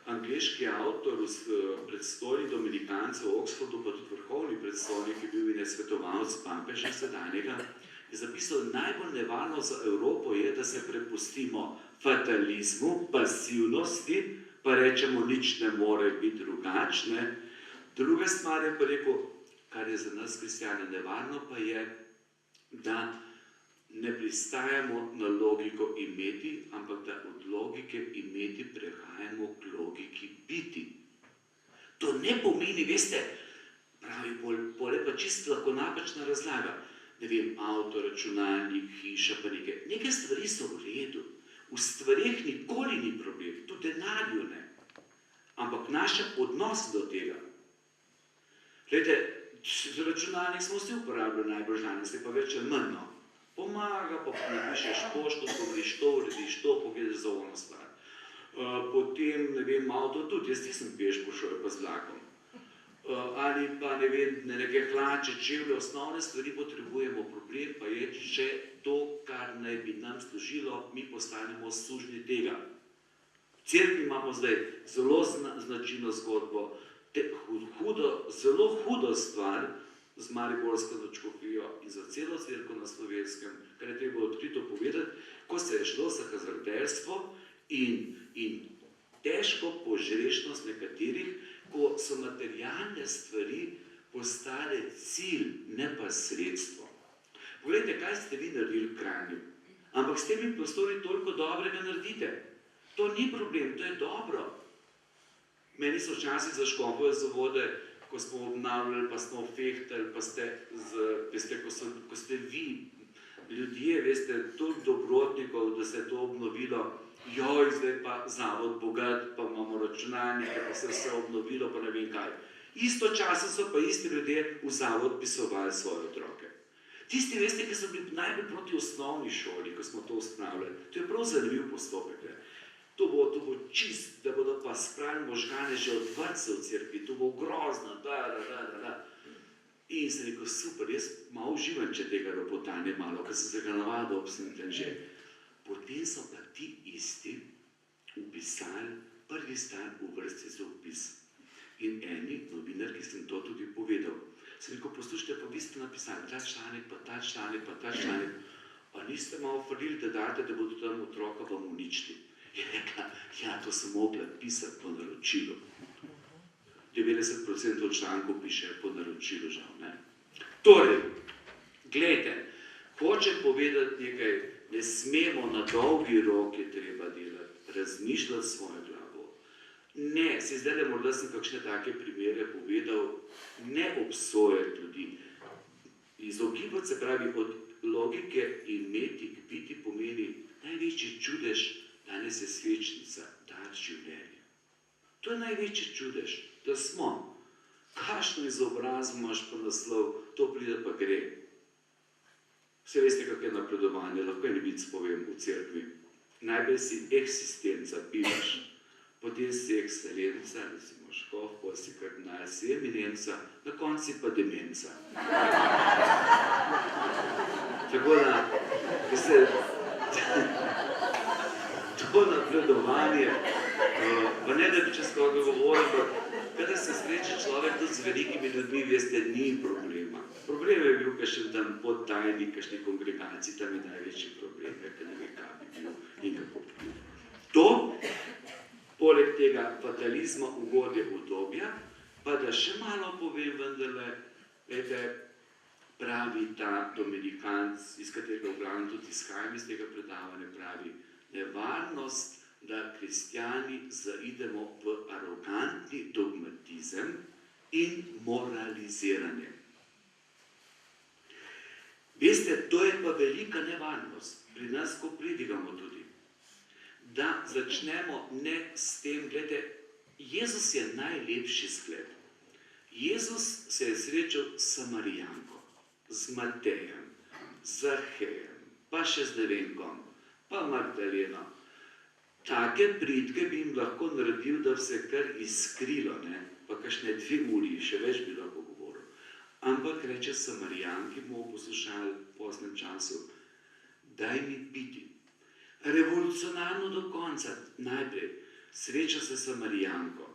angleški avtor v predstojni Dominikancev v Oxfordu, pa tudi vrhovni predstojnik, ki je bil in je svetovalec papeža sedanjega, je zapisal, najbolj nevarno za Evropo je, da se prepustimo fatalizmu, pasivnosti, pa rečemo, nič ne more biti drugačne. Druga stvar je pa rekel, kar je za nas kristjane nevarno, pa je, da ne pristajamo na logiko imeti, ampak da od logike imeti prehajamo k logiki biti. To ne pomeni, veste, pravi, bolj pa čisto lahko napačna razlaga. Ne vem, avto, računalnik, hiša, pa nekaj. Neke stvari so v redu. V stvareh nikoli ni problem, tudi denarju ne. Ampak naš odnos do tega. Glejte, računalnik smo vsi uporabljali najbolj danes, pa več ali manj. Pomaga, pa napišeš pošto, pogledaš to, urediš to, pogledaš za ono stvar. Potem, ne vem, avto tudi, jaz nisem peš pošel, pa z vlakom. Ali pa, ne vem, neke hlače, čevlje, osnovne stvari potrebujemo. Problem pa je, če to, kar naj bi nam služilo, mi postanemo sužnji tega. V cerkvi imamo zdaj zelo značilno zgodbo, zelo hudo stvar z mariborsko nadškofijo in za celo cerkev na Slovenskem, kar je treba odkrito povedati, ko se je šlo za hazarderstvo in težko požrešnost nekaterih, ko so materialne stvari postale cilj, ne pa sredstvo. Poglejte, kaj ste vi naredili v Kranju, ampak s temi prostori toliko dobrega naredite. To ni problem, to je dobro. Meni so včasih za škofove zavode, ko smo obnavljali, pa smo fehtali, pa ste, ko ste vi, ljudje, veste, toliko dobrotnikov, da se je to obnovilo, joj, zdaj pa zavod bogat, pa imamo računalnike, pa se je vse obnovilo, pa ne vem kaj. Istočasno so pa isti ljudje v zavod pisovali svoje otroke. Tisti, veste, ki so bili najbolj proti osnovni šoli, ko smo to ustanavljali, to je prav zanimiv postopek. To bo čist, da bodo pa spravili možgane že od vrtca v cerkvi, to bo grozno, In sem rekel, super, jaz malo uživam, če tega ropotanja malo, ker sem se ga navadil, sem tam že. Potem so pa ti isti upisali prvi stan v vrsti za upis. In eni novinarki sem to tudi povedal. Sem rekel, poslušajte, pa vi ste napisali ta članek, pa ta članek, pa ta članek. Pa niste malo falili, da date, da bodo tam otroka vam uničili. Je rekla, ja, to sem mogla pisati po naročilu. 90% člankov piše po naročilu, žal, ne. Torej, gledajte, hočem povedati nekaj, ne smemo na dolgi rok je treba delati, razmišljati svojo glavo. Ne, se zdaj, da morda sem kakšne take primere povedal, ne obsojati ljudi. Izogibati se pravi od logike imeti k biti pomeni največji čudež, danes je svečnica, dar življenja. To je največji čudež, da smo. Kakšno izobrazbo imaš pa naslov, to pride pa gre. Vse veste, kak je napredovanje, lahko en vic povem v cerkvi. Najprej si eksistenca, bivaš, potem si ekscelenca, recimo škof, potem si kardinal, si eminenca, na konci pa demenca. Tako da, to napredovanje, pa ne da bi čez koga govoril, kada se sreče človek tudi z velikimi ljudmi, veste, ni problema. Problem je bil kakšen tam podtajnik, kakšni kongregaciji, tam je največji problem, ker ne ve, kaj bi bil in kako bi bil. To, poleg tega fatalizma ugodje obdobja, pa da še malo povem vendarle, pravi ta Dominikanc, iz katerega v glavnem tudi izhajam iz tega predavanja, pravi, nevarnost, da kristjani zaidemo v arogantni dogmatizem in moraliziranje. Veste, to je pa velika nevarnost pri nas, ko pridigamo tudi, da začnemo ne s tem, gledajte, Jezus je najlepši zgled. Jezus se je srečal s Samarijanko, z Matejem, z Zahejem, pa še z ne vem kom, pa Magdaleno. Take pridke bi jim lahko naredil, da se kar iskrilo, ne? Pa kakšne 2 uri, še več bi lahko govoril. Ampak reče Samarijanki, bomo poslušali v poznem času, daj mi piti. Revolucionarno do konca, najprej, sreča se Samarijanko.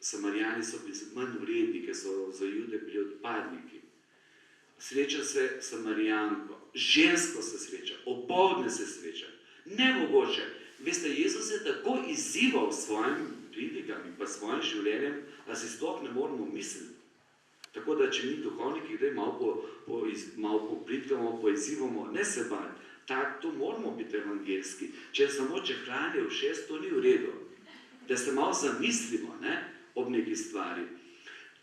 Samarijani so bili manj vredni, ker so za Jude bili odpadniki. Sreča se Samarijanko, žensko se sreča, opoldne se sreča. Nemogoče. Veste, Jezus je tako izzival s svojimi pridigami pa svojim življenjem, da si sploh ne moramo misliti. Tako da, če mi duhovniki gre malo popridigamo, poizzivamo, ne se bati. To moramo biti evangelski. Če samo hranijo všest, to ni v redu. Da se malo zamislimo, ne, ob neki stvari.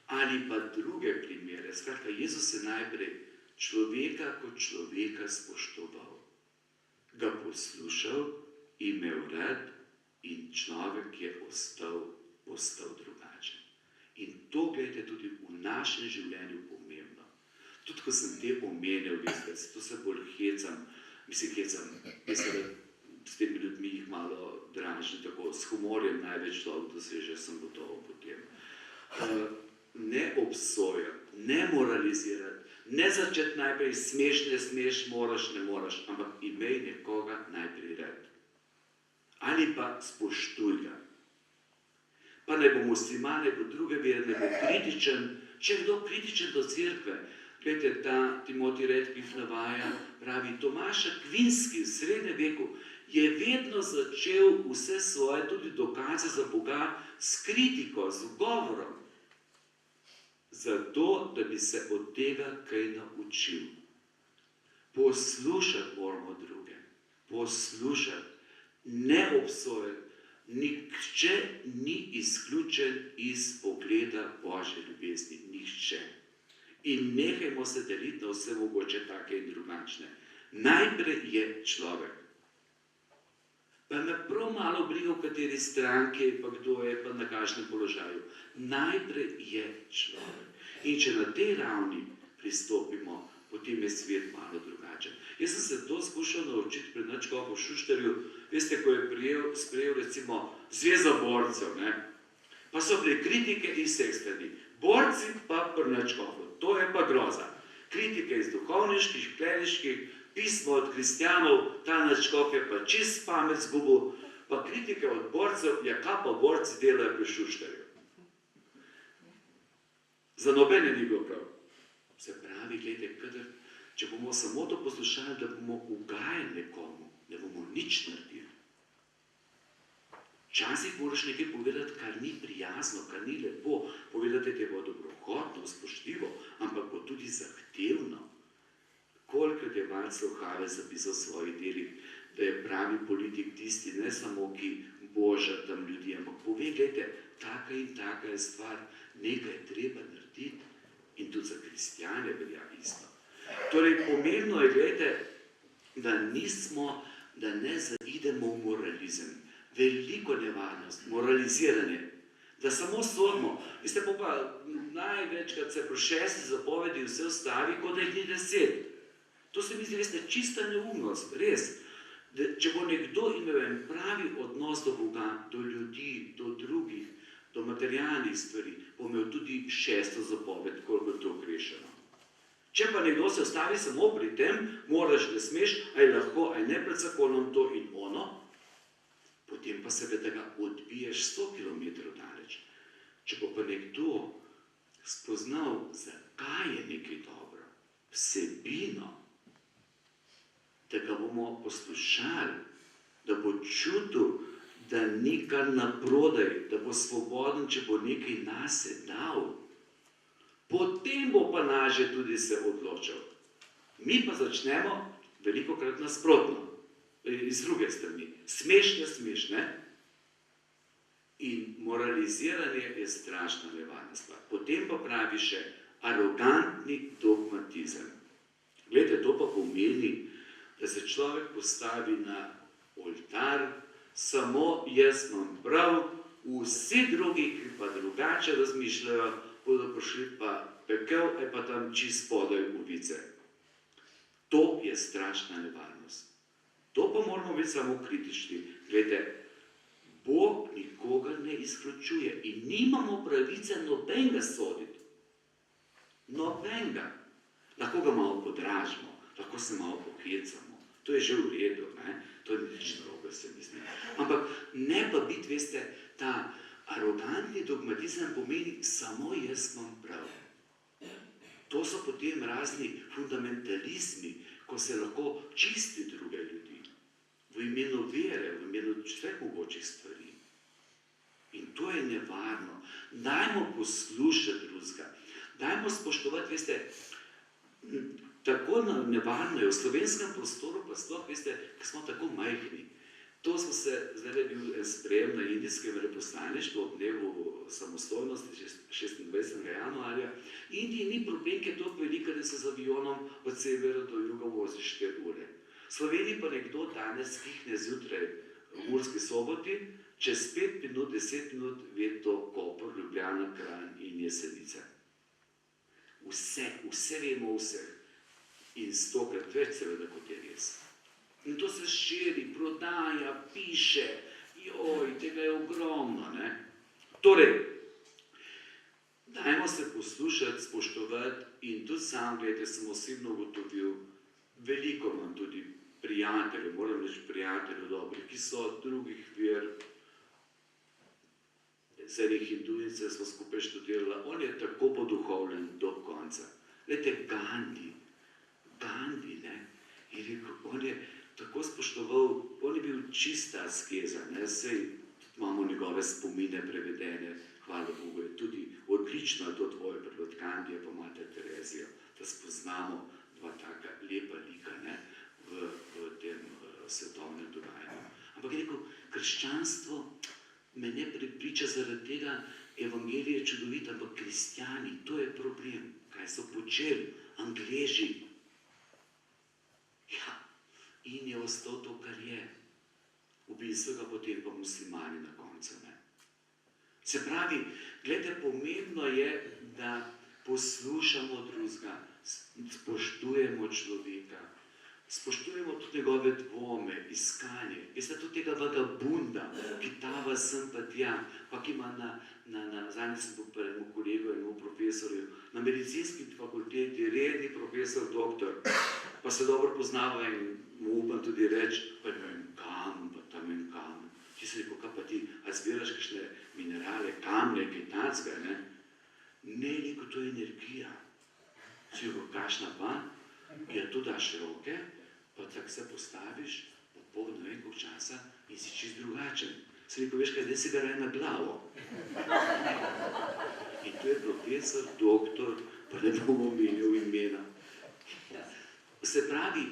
Ali pa druge primere. Skratka, Jezus je najprej človeka kot človeka spoštoval. Ga poslušal, imel rad in človek je postal drugačen. In to, gledajte, tudi v našem življenju pomembno. Tudi, ko sem te omenil, veste, to se bolj hecam, mislim, da s temi ljudmi jih malo dražim, tako s humorjem največ človek doseže, sem gotovo potem. Ne obsojati, ne moralizirati, ne začeti najprej smeš, ne smeš, moraš, ne moraš, ampak imej nekoga najprej rad. Ali pa spoštuj ga. Pa ne bo musliman, ne bo druge vere, ne bo kritičen. Če je kdo kritičen do cerkve, gledajte, ta Timotej Redkif navaja, pravi, Tomaš Akvinski v srednjem veku je vedno začel vse svoje tudi dokaze za Boga s kritiko, z ugovorom. Zato, da bi se od tega kaj naučil. Poslušati moramo druge. Poslušati. Ne obsojati. Nihče ni izključen iz pogleda Božje ljubezni. Nihče. In nehajmo se deliti na vse mogoče take in drugačne. Najprej je človek. Pa me prav malo briga, v kateri stranki, pa kdo je, pa na kakšnem položaju. Najprej je človek. In če na tej ravni pristopimo, potem je svet malo drugačen. Jaz sem se to skušal naučiti pri nadškofu Šuštarju, veste, ko je sprejel recimo Zvezo borcev, ne? Pa so bile kritike iz vseh strani. Borci pa pri nadškofu, to je pa groza. Kritike iz duhovniških, kleriških, pismo od kristjanov, ta nadškof je pa čist pamet zgubil, pa kritike od borcev, ja kaj pa borci delajo pri Šuštarju. Za nobene ni bilo prav. Se pravi, gledajte, če bomo samo to poslušali, da bomo ugajali nekomu, ne bomo nič naredili. Včasih moraš nekaj povedati, kar ni prijazno, kar ni lepo. Povedati te bo dobrohotno, spoštljivo, ampak bo tudi zahtevno. Kolikrat je Václav Havel zapisal v svojih delih, da je pravi politik tisti, ne samo ki boža tam ljudi, ampak pove, gledajte, taka in taka je stvar, nekaj je treba narediti. In tudi za kristjane velja isto. Torej, pomembno je, gledajte, da ne zaidemo v moralizem. Veliko nevarnost, moraliziranje, da samo sodimo. Veste, pa največkrat se pri 6. zapovedi vse ustavi, kot da jih ni 10. To se mi zdi, veste, čista neumnost, res. Če bo nekdo imel en pravi odnos do Boga, do ljudi, do drugih, do materialnih stvari, bo imel tudi 6. zapoved, koliko je to grešeno. Če pa nekdo se ostavi samo pri tem, moraš, ne smeš, aj lahko, aj ne pred zakonom to in ono, potem pa seveda ga odbiješ 100 km daleč. Če bo pa nekdo spoznal, zakaj je nekaj dobro, vsebino, da ga bomo poslušali, da bo čutil, da ni kar naprodaj, da bo svoboden, če bo nekaj nase dal. Potem bo pa lažje tudi se odločil. Mi pa začnemo velikokrat nasprotno, iz druge strani. Smešne. In moraliziranje je strašna nevarna stvar. Potem pa pravi še arogantni dogmatizem. Glejte, to pa pomeni, da se človek postavi na oltar, samo jaz imam prav, vsi drugi, ki pa drugače razmišljajo, bodo prišli pa pekel, pa tam čist spodaj ulice. To je strašna nevarnost. To pa moramo biti samo kritični. Glejte, Bog nikogar ne izključuje in nimamo pravice nobenega soditi. Nobenega. Lahko ga malo podražimo, lahko se malo pohecamo. To je že v redu, ne? To je nič narobe, se mi zdi. Ampak ne pa biti, veste, ta arogantni dogmatizem pomeni samo jaz imam prav. To so potem razni fundamentalizmi, ko se lahko čisti druge ljudi. V imenu vere, v imenu vseh mogočih stvari. In to je nevarno. Dajmo poslušati drugega. Dajmo spoštovati, veste, tako nevarno je v slovenskem prostoru, pa sploh, veste, ker smo tako majhni. To smo se, zdaj je bil sprejem na indijskem veleposlaništvu ob dnevu samostojnosti 26. januarja. Indiji ni problem, ker je toliko velika, da se z avionom od severa do juga vozi 4 ure. Sloveniji pa nekdo danes kihne zjutraj v Murski Soboti, čez 5 minut, 10 minut ve to Koper, Ljubljana, Kranj in Jesenice. Vse vemo vseh. In 100krat več seveda, kot je res. In to se širi, prodaja, piše, joj, tega je ogromno, ne? Torej, dajmo se poslušati, spoštovati in tudi sam, gledajte, sem osebno ugotovil, veliko imam tudi prijateljev, moram reči prijateljev dobrih, ki so drugih ver, z enih hindujnice smo skupaj študirala, on je tako poduhovljen do konca. Gledajte, Gandhi, ne, in rekel, on je tako spoštoval, on je bil čista askeza, ne, sej imamo njegove spomine prevedene, hvala Bogu, je tudi odlično to tvoje prevod Gandija pa Mater Terezijo, da spoznamo dva taka lepa lika, ne, v tem svetovnem dogajanju. Ampak je rekel, krščanstvo me ne prepriča zaradi tega, evangelije je čudovita, ampak kristjani, to je problem, kaj so počeli, Angleži. Ja, in je ostal to, kar je. Ubili so ga potem pa muslimani na koncu, ne. Se pravi, gledajte, pomembno je, da poslušamo drugega, spoštujemo človeka, spoštujemo tudi njegove dvome, iskanje. Veste, tudi tega vagabunda, ki tava sem pa tja, pa ki ima zadnji sem bil pri enemu kolegu, enemu profesorju, na medicinski fakulteti, redni profesor, doktor, pa se dobro poznava in mu upam tudi reči, pa ne vem kam, pa tam in kam. Ti se rekel, kaj pa ti, a zbiraš kakšne minerale, kamne, kaj tacga, ne? Ne, rekel, to je energija. Si rekel, kakšna pa? Ja, tu daš roke, pa tako se postaviš, po ne vem koliko časa in si čist drugačen. Se rekel, veš kaj, da si ga raj na glavo. In to je profesor, doktor, pa ne bomo omenil imena. Se pravi,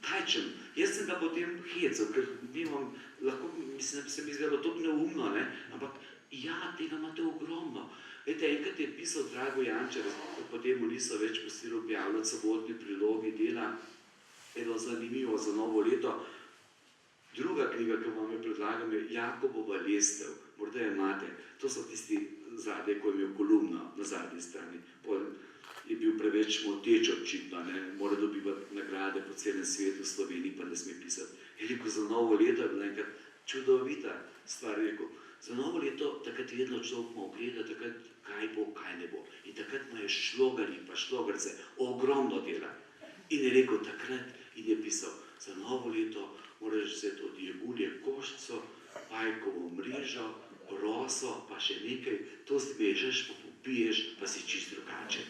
kaj čem? Jaz sem ga potem hecal, ker nimam, lahko, mislim, se mi zdelo to neumno, ne? Ampak ja, tega imate ogromno. Vete, enkrat je pisal Drago Jančar, potem mu niso več pustili objavljati sobotni prilogi dela, eno zanimivo za novo leto. Druga knjiga, ki vam jo predlagam, je Jakobova lestev. Morda jo imate. To so tisti zadnje, ko je imel kolumno na zadnji strani. Je bil preveč moteč očitno, ne, mora dobivati nagrade po celem svetu, v Sloveniji pa ne sme pisati. Je rekel, za novo leto je bila enkrat čudovita stvar, rekel. Za novo leto takrat vedno človek malo gleda, takrat kaj bo, kaj ne bo. In takrat imajo šlogarji pa šlogarce ogromno dela. In je rekel takrat, in je pisal, za novo leto moraš vzeti od jegulje koščico, pajkovo mrežo, roso, pa še nekaj, to zmežeš, pa popiješ, pa si čist drugačen.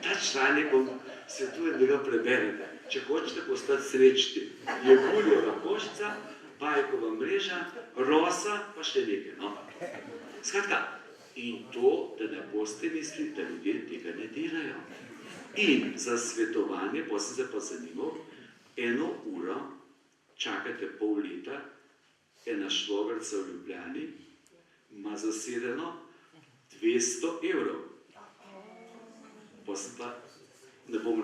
Ta članek bom svetujem, da ga preberete. Če hočete postati srečni, jeguljeva koščica, pajkova mreža, rosa, pa še nekaj, no. Skratka, in to, da ne boste mislili, da ljudje tega ne delajo. In za svetovanje, pa sem se pa zanimal, 1 uro čakate pol leta, ena šlogarca v Ljubljani ima zasedeno 200 evrov. Pa sem pa ne bom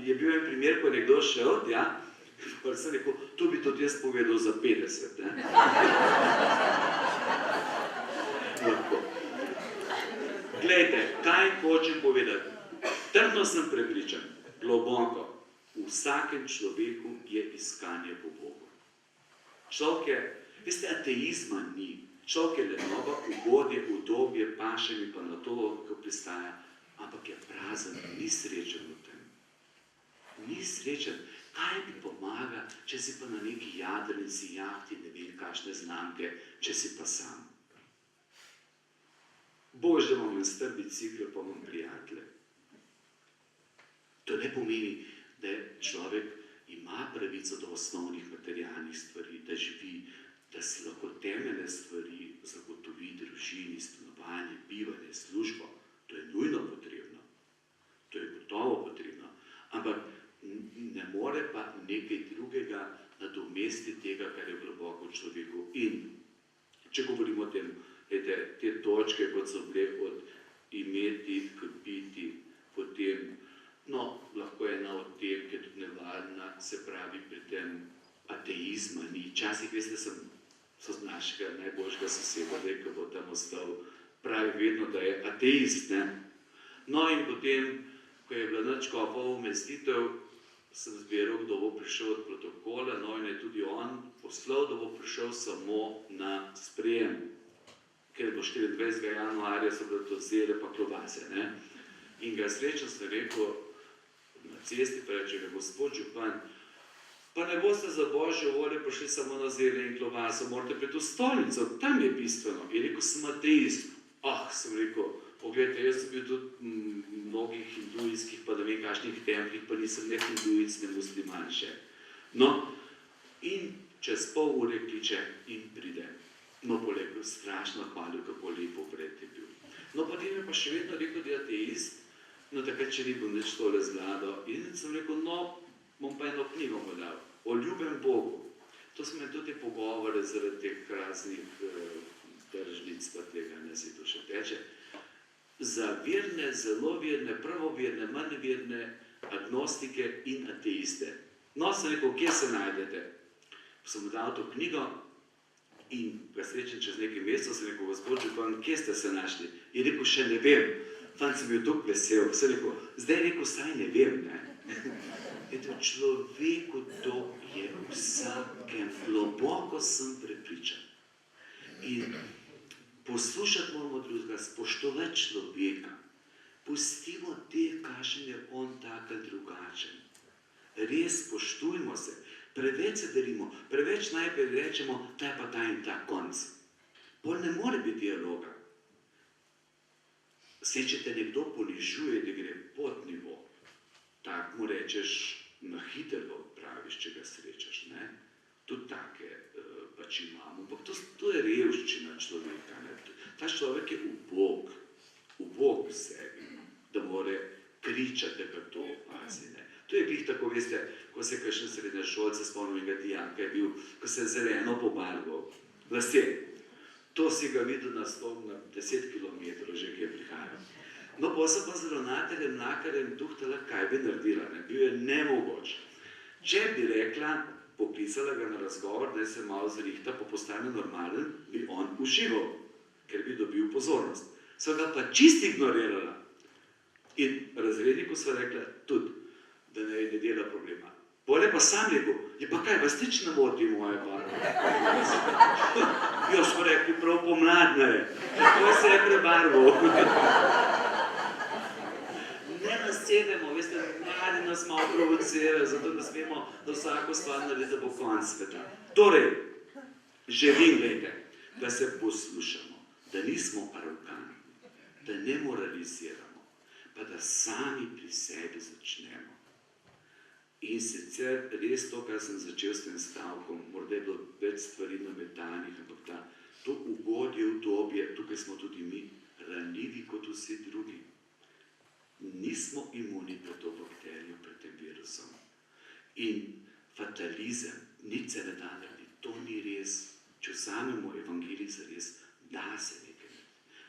je bil en primer, ko je nekdo šel, ja, pa sem rekel, to bi tudi jaz povedal za 50, ne. Glejte, kaj hočem povedati? Trdno sem prepričan, globoko, v vsakem človeku je iskanje po Bogu. Človek je, veste, ateizma ni. Človek je lenoba, ugodje, udobje, paše mi pa na to, ko pristaja, ampak je prazen, ni srečen v tem. Ni srečen. Kaj mi pomaga, če si pa na neki jadrnici, jahti, ne vem, kakšne znamke, če si pa sam. Bož, da imam en star bicikl, pa imam prijatelje. To ne pomeni, da človek ima pravico do osnovnih materialnih stvari, da živi, da si lahko temeljne stvari zagotovi družini, stanovanje, bivanje, službo. To je nujno potrebno. To je gotovo potrebno. Ampak ne more pa nekaj drugega nadomestiti tega, kar je globoko v človeku. In če govorimo o tem, te točke, kot so bile od imeti k biti, potem, lahko je ena od tem, ki je tudi nevarna, se pravi pri tem ateizma ni. Včasih, veste, sem od našega najboljšega soseda, ko bo tam ostal, pravi vedno, da je ateist, ne. In potem, ko je bila nadškofova umestitev, sem zbiral, kdo bo prišel od protokola, in je tudi on poslal, da bo prišel samo na sprejem. Ker bo 24. januarja so bile to zele pa klobase, ne. In ga srečen sem rekel, na cesti pa reče, gospod župan, pa ne boste za Božjo voljo prišli samo na zele in klobaso, morate pred to stolnico, tam je bistveno. In rekel, sem ateist. Sem rekel, pogledajte, jaz sem bil tudi mnogih hindujskih, pa da vem kakšnih templih, pa nisem ne hindujc, ne musliman še. In čez pol ure kliče in pride. Poleg strašno hvalil, kako lepo pred je bil. Potem je pa še vedno rekel, da je ateist, takrat, če ni bil nič tole zlado. In sem rekel, bom pa eno knjigo mu dal, o ljubem Bogu. To smo imeli tudi pogovore zaradi teh raznih tržnic, pa tega ne si to še teče. Za verne, zelo verne, pravoverne, manj verne, agnostike in ateiste. Sem rekel, kje se najdete? Sem mu dal to knjigo in ga srečen čez nekaj mesecev, sem rekel, gospod župan, kje ste se našli? Je rekel, še ne vem. Fant sem bil tako vesel. Sem rekel, zdaj rekel, saj ne vem, ne. V človeku to je vsakem, globoko sem prepričan. In poslušati moramo drugega, spoštovati človeka. Pustimo te, kakšen je on tak ali drugačen. Res spoštujmo se. Preveč se delimo, preveč najprej rečemo, ta je pa ta in ta konc. Pol ne more biti dialoga. Če te nekdo ponižuje, da gre pod nivo, tak mu rečeš, na hitro praviš, če ga srečaš, ne? Tudi take pač imamo. Ampak to je revščina človeka, ne? Ta človek je ubog v sebi, da more kričati, da ga to opazi, ne? To je glih tako, veste, ko se kakšen srednješolce spomnim, dijaka je bil, ko se je zeleno pobarval, lase. To si ga videl na 10 kilometrov, že ki je prihajal. Pa so pa z ravnateljem Mlakarjem tuhtala, kaj bi naredila, ne? Bil je nemogoč. Če bi rekla, poklicala ga na razgovor, da se malo zrihta, pa postane normalen, bi on užival, ker bi dobil pozornost. So ga pa čist ignorirala. In razredniku so rekla tudi, da ne dela problema. Pole pa sam rekel, je pa kaj, vas nič ne moti moje barve? Jo smo rekli, prav pomladne je. Tako se je prebarval. Ne nasedemo, veste, mladi nas malo provocirajo, zato da smemo, da vsako stvar naredi, da bo konc sveta. Torej, želim, gledajte, da se poslušamo, da nismo arogantni, da ne moraliziramo, pa da sami pri sebi začnemo. In sicer res to, kar sem začel s tem stavkom, morda je bilo več stvari nametanih, ampak to ugodje, udobje, tukaj smo tudi mi ranljivi kot vsi drugi. Nismo imuni pred to bakterijo, pred tem virusom. In fatalizem, nič se ne da narediti, to ni res. Če vzamemo evangelij za res, da se nekaj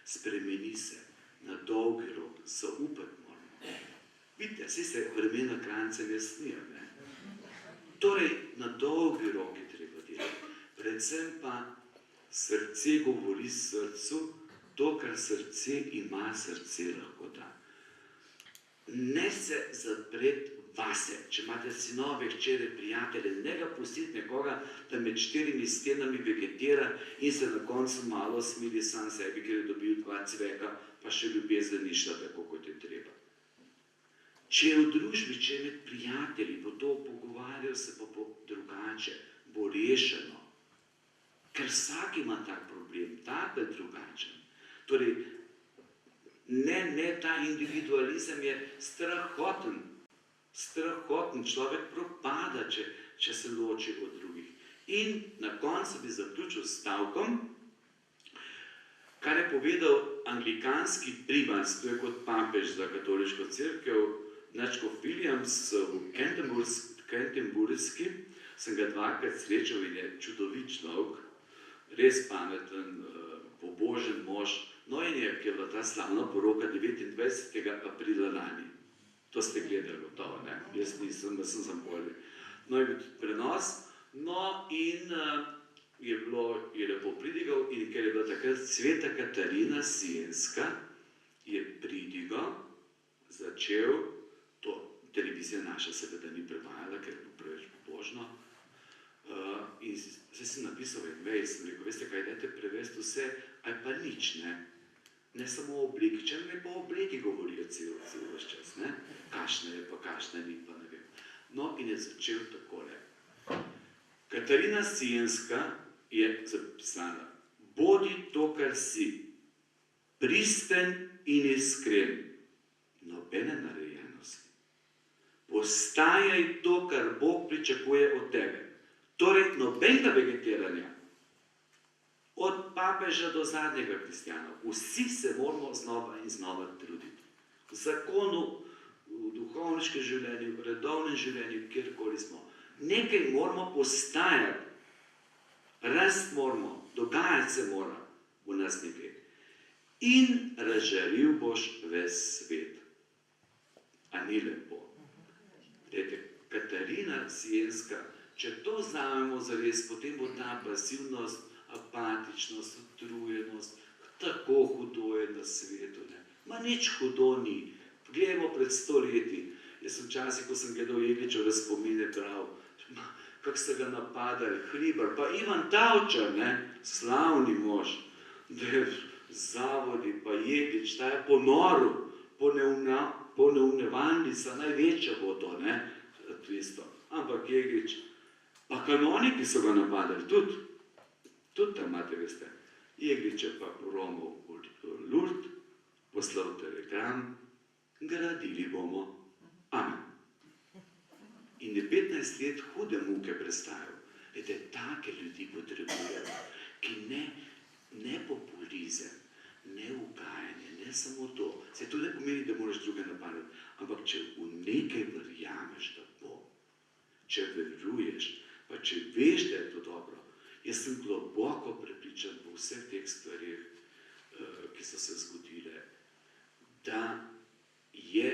spremeni se na dolgi rok, zaupati moramo. Vidite, saj se vremena krance ne snijo, ne? Torej, na dolgi roki treba delati. Predvsem pa srce govori srcu, to, kar srce ima, srce lahko da. Ne se zapreti vase, če imate sinove, hčere, prijatelje, ne ga pustiti nekoga, da med 4 stenami vegetira in se na koncu malo smili sam sebi, ker je dobil 2 cveka, pa še ljubezen ni šla tako, kot je treba. Če je v družbi, če je med prijatelji, bo to pogovarjal se pa drugače, bo rešeno. Ker vsak ima tak problem, tak je drugačen. Torej, ne, ta individualizem je strahoten. Strahoten, človek propada, če se loči od drugih. In na koncu bi zaključil s stavkom, kar je povedal anglikanski primas, to je kot papež za katoliško cerkev, Načko Williams v Canterburyski, sem ga 2-krat srečal in je čudovit človek, res pameten, pobožen mož. No in je bila ta slavna poroka 29. aprila lani. To ste gledali gotovo, ne? Jaz nisem, da sem zapolil. No je bil prenos, no in je lepo pridigal in ker je bila takrat sveta Katarina Sienska, je pridigal, začel, to televizija naša seveda ni prevajala, ker je bilo preveč pobožno, in se sem napisal en mail, sem rekel, veste kaj, dajte prevesti vse, aj pa nič, ne? Ne samo o obliki, če ne pa o obliki govorijo cel čas, ne? Kakšna je pa, kakšna ni, pa ne vem. No, in je začel takole. Katarina Sienska je zapisala, bodi to, kar si, pristen in iskren, nobene narejenosti. Postajaj to, kar Bog pričakuje od tebe. Torej, nobenega vegetiranja. Od papeža do zadnjega kristjana. Vsi se moramo znova in znova truditi. V zakonu, v duhovniškem življenju, v redovnem življenju, kjerkoli smo. Nekaj moramo postajati. Rast moramo, dogajati se mora v nas nekaj. In razžalil boš ves svet. A ni lepo? Dajte, Katarina Sienska, če to vzamemo zares, potem bo ta pasivnost, apatičnost, utrujenost, tako hudo je na svetu, ne? Ma nič hudo ni. Gledamo pred 100 leti. Jaz sem včasih, ko sem gledal Jegličeve spomine, bral, kako ste ga napadali, Hribar, pa Ivan Tavčar, ne? Slavni mož, da je zavodi, pa Jeglič, ta je ponoril, poneumnevalnica, največja bo to, ne? Ampak Jeglič, pa kanoniki so ga napadali, tudi tam imate, veste, Jeglič je pa Romov v Lourdes, poslal telegram, gradili bomo. Amen. In je 15 let hude muke prestajal. Vete, take ljudi potrebujejo, ki ne populizem, ne ugajanje, ne samo to. Se to ne pomeni, da moraš druge napadati, ampak če v nekaj verjameš, da bo, če veruješ, pa če veš, da je to dobro. Jaz sem globoko prepričan po vseh teh stvarih, ki so se zgodile, da je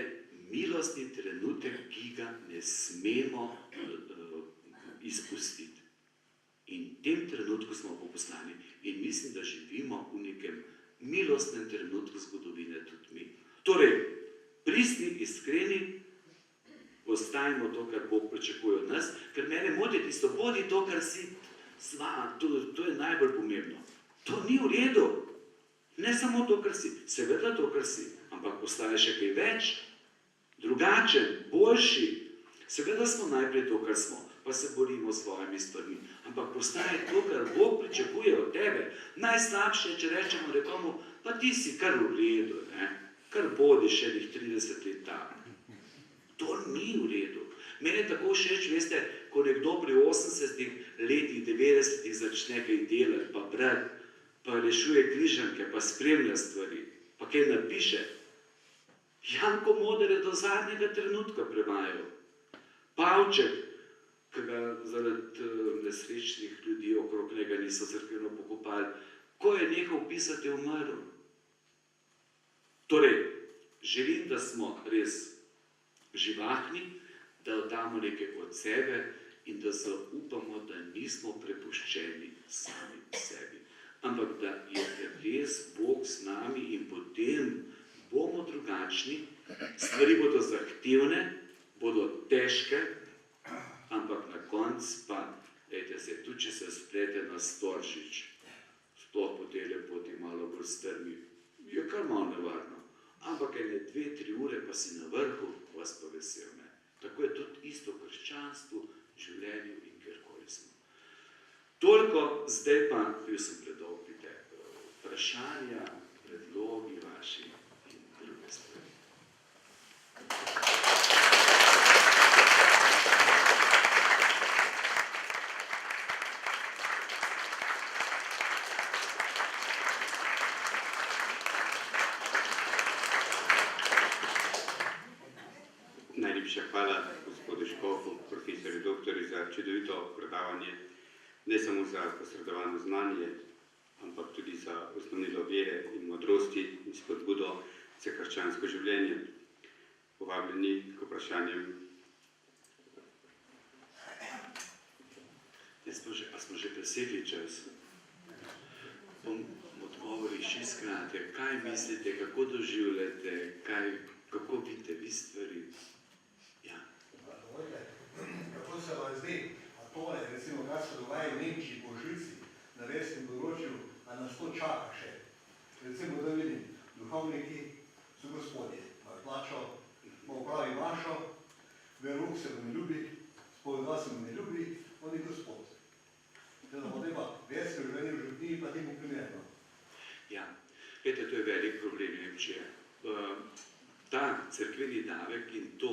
milostni trenutek, ki ga ne smemo izpustiti. In v tem trenutku smo poslani in mislim, da živimo v nekem milostnem trenutku zgodovine tudi mi. Torej, pristni, iskreni, postajamo to, kar Bog pričakuje od nas, ker mene moti tisto, bodi to, kar si, to je najbolj pomembno. To ni v redu. Ne samo to, kar si, seveda to, kar si, ampak postaje še kaj več, drugačen, boljši. Seveda smo najprej to, kar smo, pa se borimo s svojimi stvarmi, ampak postaje to, kar Bog pričakuje od tebe. Najslabše je, če rečemo nekomu, pa ti si kar v redu, ne? Kar bodi še 30 let tak. To ni v redu. Mene tako všeč, veste, ko nekdo pri 80 letih, 90 začne kaj delati, pa brati, pa rešuje križanke, pa spremlja stvari, pa kaj napiše. Janko Moder je do zadnjega trenutka prevajal. Pavček, ki ga zaradi nesrečnih ljudi okrog njega niso cerkveno pokopali, ko je nehal pisati, je umrl. Torej, želim, da smo res živahni, da damo nekaj od sebe in da zaupamo, da nismo prepuščeni sami sebi. Ampak da je res Bog z nami in potem bomo drugačni, stvari bodo zahtevne, bodo težke, ampak na koncu pa, dajte se, tudi če se splete na Storžič, sploh po tele poti malo bolj strmi, je kar malo nevarno. Ampak ene 2-3 ure pa si na vrhu, vas pa vesel, ne. Tako je tudi isto v krščanstvu, življenju in kjerkoli smo. Toliko, zdaj pa, bil sem predolg, vprašanja, predlogi vaši in druge stvari. Najlepša hvala gospodu Škofu, profesorju doktorju, za čudovito predavanje, ne samo za posredovano znanje, ampak tudi za osnovnilo vere in modrosti in spodbudo za krščansko življenje. Povabljeni k vprašanjem. A smo že presegli čas? Bom odgovoril šest kratek. Kaj mislite, kako doživljate, kako vidite vi stvari? Ja. Kako se vam zdi, a to je, recimo, kar se dogaja v Nemčiji po Žici, na verskem področju, a nas to čaka še? Recimo, da vidim, duhovniki so gospodje, imajo plačo, ima upravi mašo, verok se mu ne ljubi, spovedva se mu ne ljubi, on je gospod. Teda potem pa verske življenje v župniji pa temu primerno. Ja, to je velik problem Nemčije. Ta cerkveni davek in to,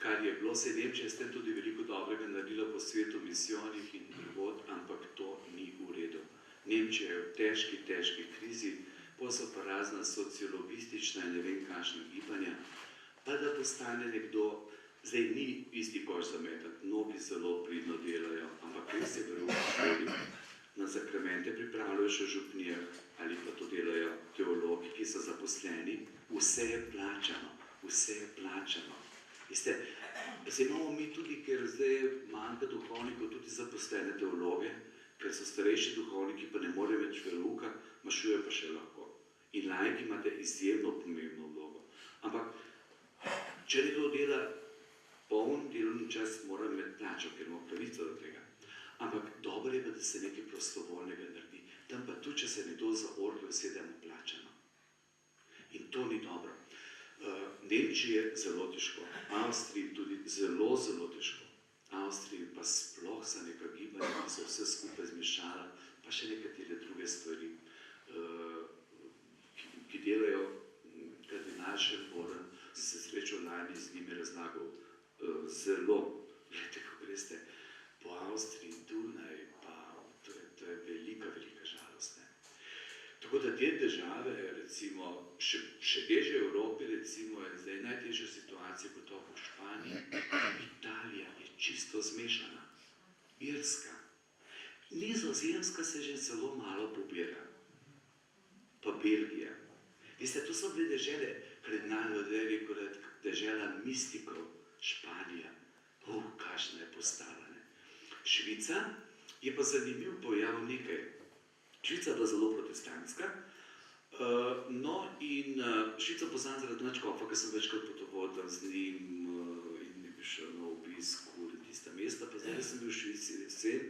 kar je bilo, se Nemčija s tem tudi veliko dobrega naredila po svetu, misijonih in drugod, ampak to ni v redu. Nemčija je v težki krizi, so pa razna sociologistična in ne vem kakšna gibanja, pa da postane nekdo, zdaj ni isti koš zametati, mnogi zelo pridno delajo, ampak res je v šoli, na sakramente pripravljajo še župnije, ali pa to delajo teologi, ki so zaposleni, vse je plačano, vse je plačano. Veste, zdaj imamo mi tudi, ker zdaj manjka duhovnikov, tudi zaposlene teologe, ker so starejši duhovniki, pa ne morejo več veruka, mašujejo pa še lahko. In laiki imate izjemno pomembno vlogo. Ampak, če nekdo dela poln delovni čas, mora imeti plačo, ker ima pravico do tega. Ampak dobro je pa, da se nekaj prostovoljnega naredi. Tam pa tudi, če se nekdo za orgijo usede, mu plačano. In to ni dobro. Nemčiji je zelo težko, Avstriji tudi zelo težko. Avstriji pa sploh za neka gibanja, ki so vse skupaj zmešala, pa še nekatere druge stvari, ki delajo kardinal Šenborn, se srečal lani z njimi razlagal zelo, gledajte, kako greste, po Avstriji, Dunaj, pa to je velika žalost. Tako da te države, recimo, še težje v Evropi, recimo, je zdaj najtežja situacija kot v Španiji, Italija je čisto zmešana, Irska, Nizozemska se že zelo malo pobira, pa Belgija. Veste, to so bile dežele, kardinal Lodej rekel, dežela mistikov, Španija, kakšna je postala. Švica je pa zanimiv pojav nekaj. Švica je bila zelo protestantska, no in Švico poznam zaradi nadškofa, ker sem večkrat potoval tam z njim in je prišel na obisk v tista mesta, pa zdaj sem bil v Švici jesen.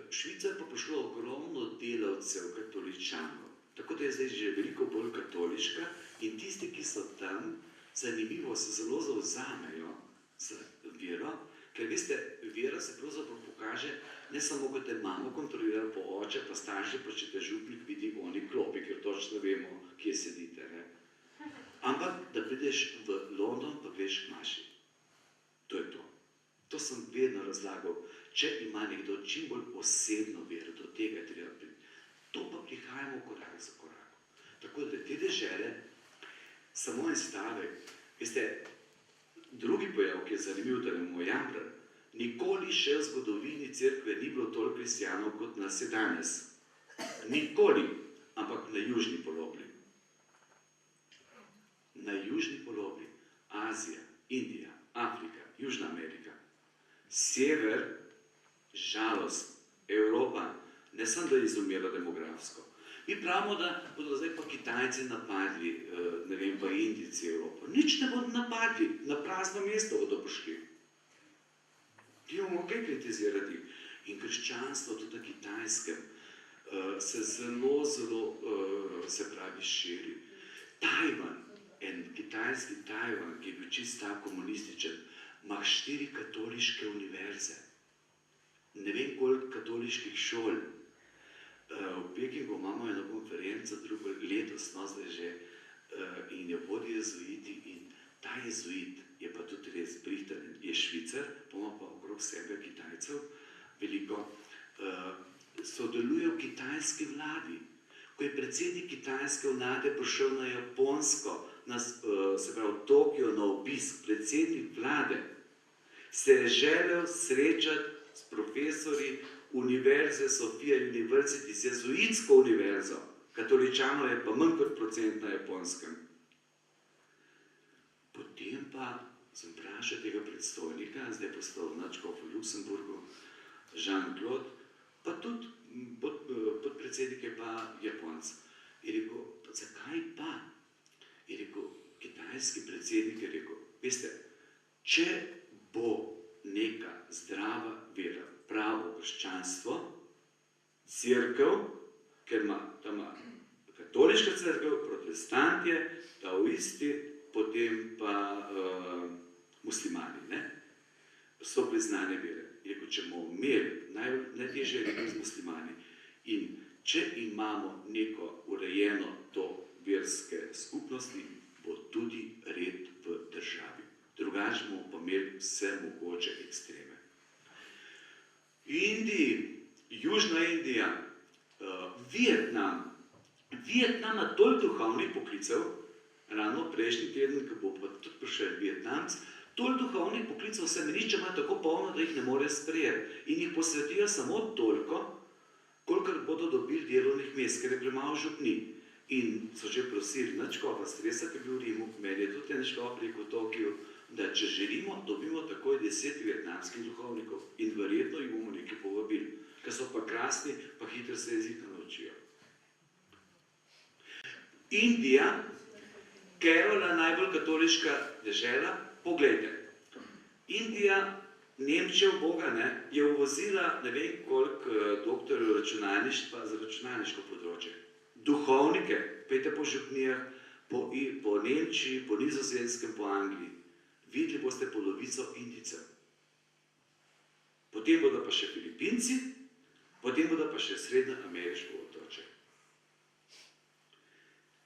Švica je pa pošlo ogromno delavcev katoličanov, tako da je zdaj že veliko bolj katoliška in tisti, ki so tam, zanimivo se zelo zavzamejo za vero, ker veste, vera se pravzaprav pokaže ne samo, ko te mamo kontrolira po oče, pa starši, pa če te župnik vidi v oni klopi, ker točno vemo, kje sedite. Ampak, da prideš v London, pa greš k maši. To je to. To sem vedno razlagal. Če ima nekdo čim bolj osebno vero, do tega treba priti. To pa prihajamo korak za korakom. Tako da te dežele, samo en stavek, veste, drugi pojav, ki je zanimiv, da ne bomo jamrali, nikoli še v zgodovini cerkve ni bilo toliko kristjanov, kot nas je danes. Nikoli, ampak na južni polobli. Na južni polobli, Azija, Indija, Afrika, Južna Amerika, sever, žalost, Evropa, ne samo da je izumela demografsko. Mi pravimo, da bodo zdaj pa Kitajci napadli, ne vem, pa Indijci Evropo. Nič ne bodo napadli, na prazno mesto bodo prišli. Ti bomo kaj kritizirati. In krščanstvo tudi na Kitajskem se zelo, se pravi, širi. Tajvan, en kitajski Tajvan, ki je bil čist tak komunističen, ima 4 katoliške univerze. Ne vem, koliko katoliških šol. V Pekingu imamo eno konferenco, drugo letos, no zdaj že, in jo vodi jezuiti in ta jezuit je pa tudi res brihten, je Švicar, pa ima pa okrog sebe Kitajcev, veliko, sodeluje v kitajski vladi. Ko je predsednik kitajske vlade prišel na Japonsko, se pravi v Tokio na obisk, predsednik vlade, se je želel srečati s profesori Univerze Sofia University, s jezuitsko univerzo, katoličanov je pa manj kot % na Japonskem. Potem pa sem vprašal tega predstojnika, zdaj postal nadškof v Luksemburgu, Jean-Claude, pa tudi podpredsednik je pa Japonc. Je rekel, zakaj pa? Je rekel, kitajski predsednik je rekel, veste, če bo neka zdrava vera, pravo krščanstvo, cerkev, ker ima katoliška cerkev, protestantje, taoisti, potem pa muslimani, ne? So priznane vere. Je rekel, če bomo imeli, najtežje je rekel z muslimani, in če imamo neko urejeno to verske skupnosti, bo tudi red v državi. Drugače bomo pa imeli vse mogoče ekstreme. Indiji, Južna Indija, Vietnam ima toliko duhovnih poklicev, ravno prejšnji teden, ko bo pa tudi prišel Vietnamc, toliko duhovnih poklicev semenišče ima tako polno, da jih ne more sprejeti. In jih posvetijo samo toliko, kolikor bodo dobili delovnih mest, ker je premalo župni. In so že prosili nadškofa Stresa, ki je bil v Rimu, meni je tudi nadškof rekel v Tokiju, da če želimo, dobimo takoj 10 vietnamskih duhovnikov in verjetno jih bomo nekaj povabili, ker so pa krasni, pa hitro se jezika naučijo. Indija, Kerola, najbolj katoliška dežela, poglejte. Indija, Nemčija, Boga, ne, je uvozila ne vem koliko doktorjev računalništva za računalniško področje. Duhovnike, pejte po župnijah, po Nemčiji, po Nizozemskem, po Angliji. Videli boste polovico Indijcev. Potem bodo pa še Filipinci, potem bodo pa še srednjeameriško otočje.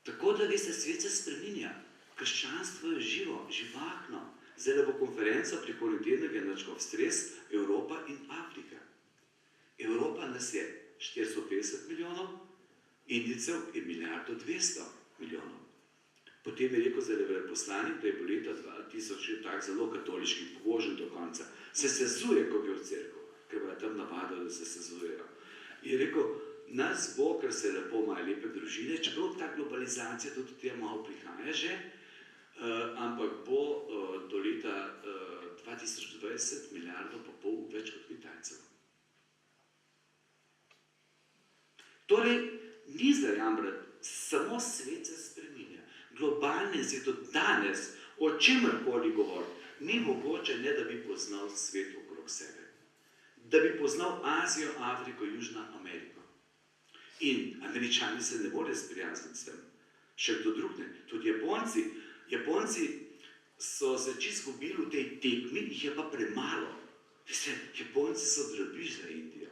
Tako da veste, svet se spreminja. Krščanstvo je živo, živahno. Zdaj bo konferenca prihodnji teden, je nadškof Stres, Evropa in Afrika. Evropa nas je 450 milijonov, Indijcev je 1,2 milijarde. Potem je rekel zdaj veleposlanik, da je bo leta 2000 tak zelo katoliški, pobožen do konca. Se sezuje, ko gre v cerkev, ker bo tam navada, da se sezujejo. Je rekel, nas bo, ker se lepo imajo lepe družine, čeprav ta globalizacija tudi tja malo prihaja že, ampak bo do leta 2020 milijardo pa pol več kot Kitajcev. Torej, ni za jamrati, samo svet se spreminja. Globalni svet danes, o čemerkoli govori, ni mogoče, ne da bi poznal svet okrog sebe. Da bi poznal Azijo, Afriko, Južno Ameriko. In Američani se ne morejo sprijazniti s tem. Še kdo drug ne. Tudi Japonci. Japonci so se čisto izgubili v tej tekmi, jih je pa premalo. Veste, Japonci so drobiž za Indijo.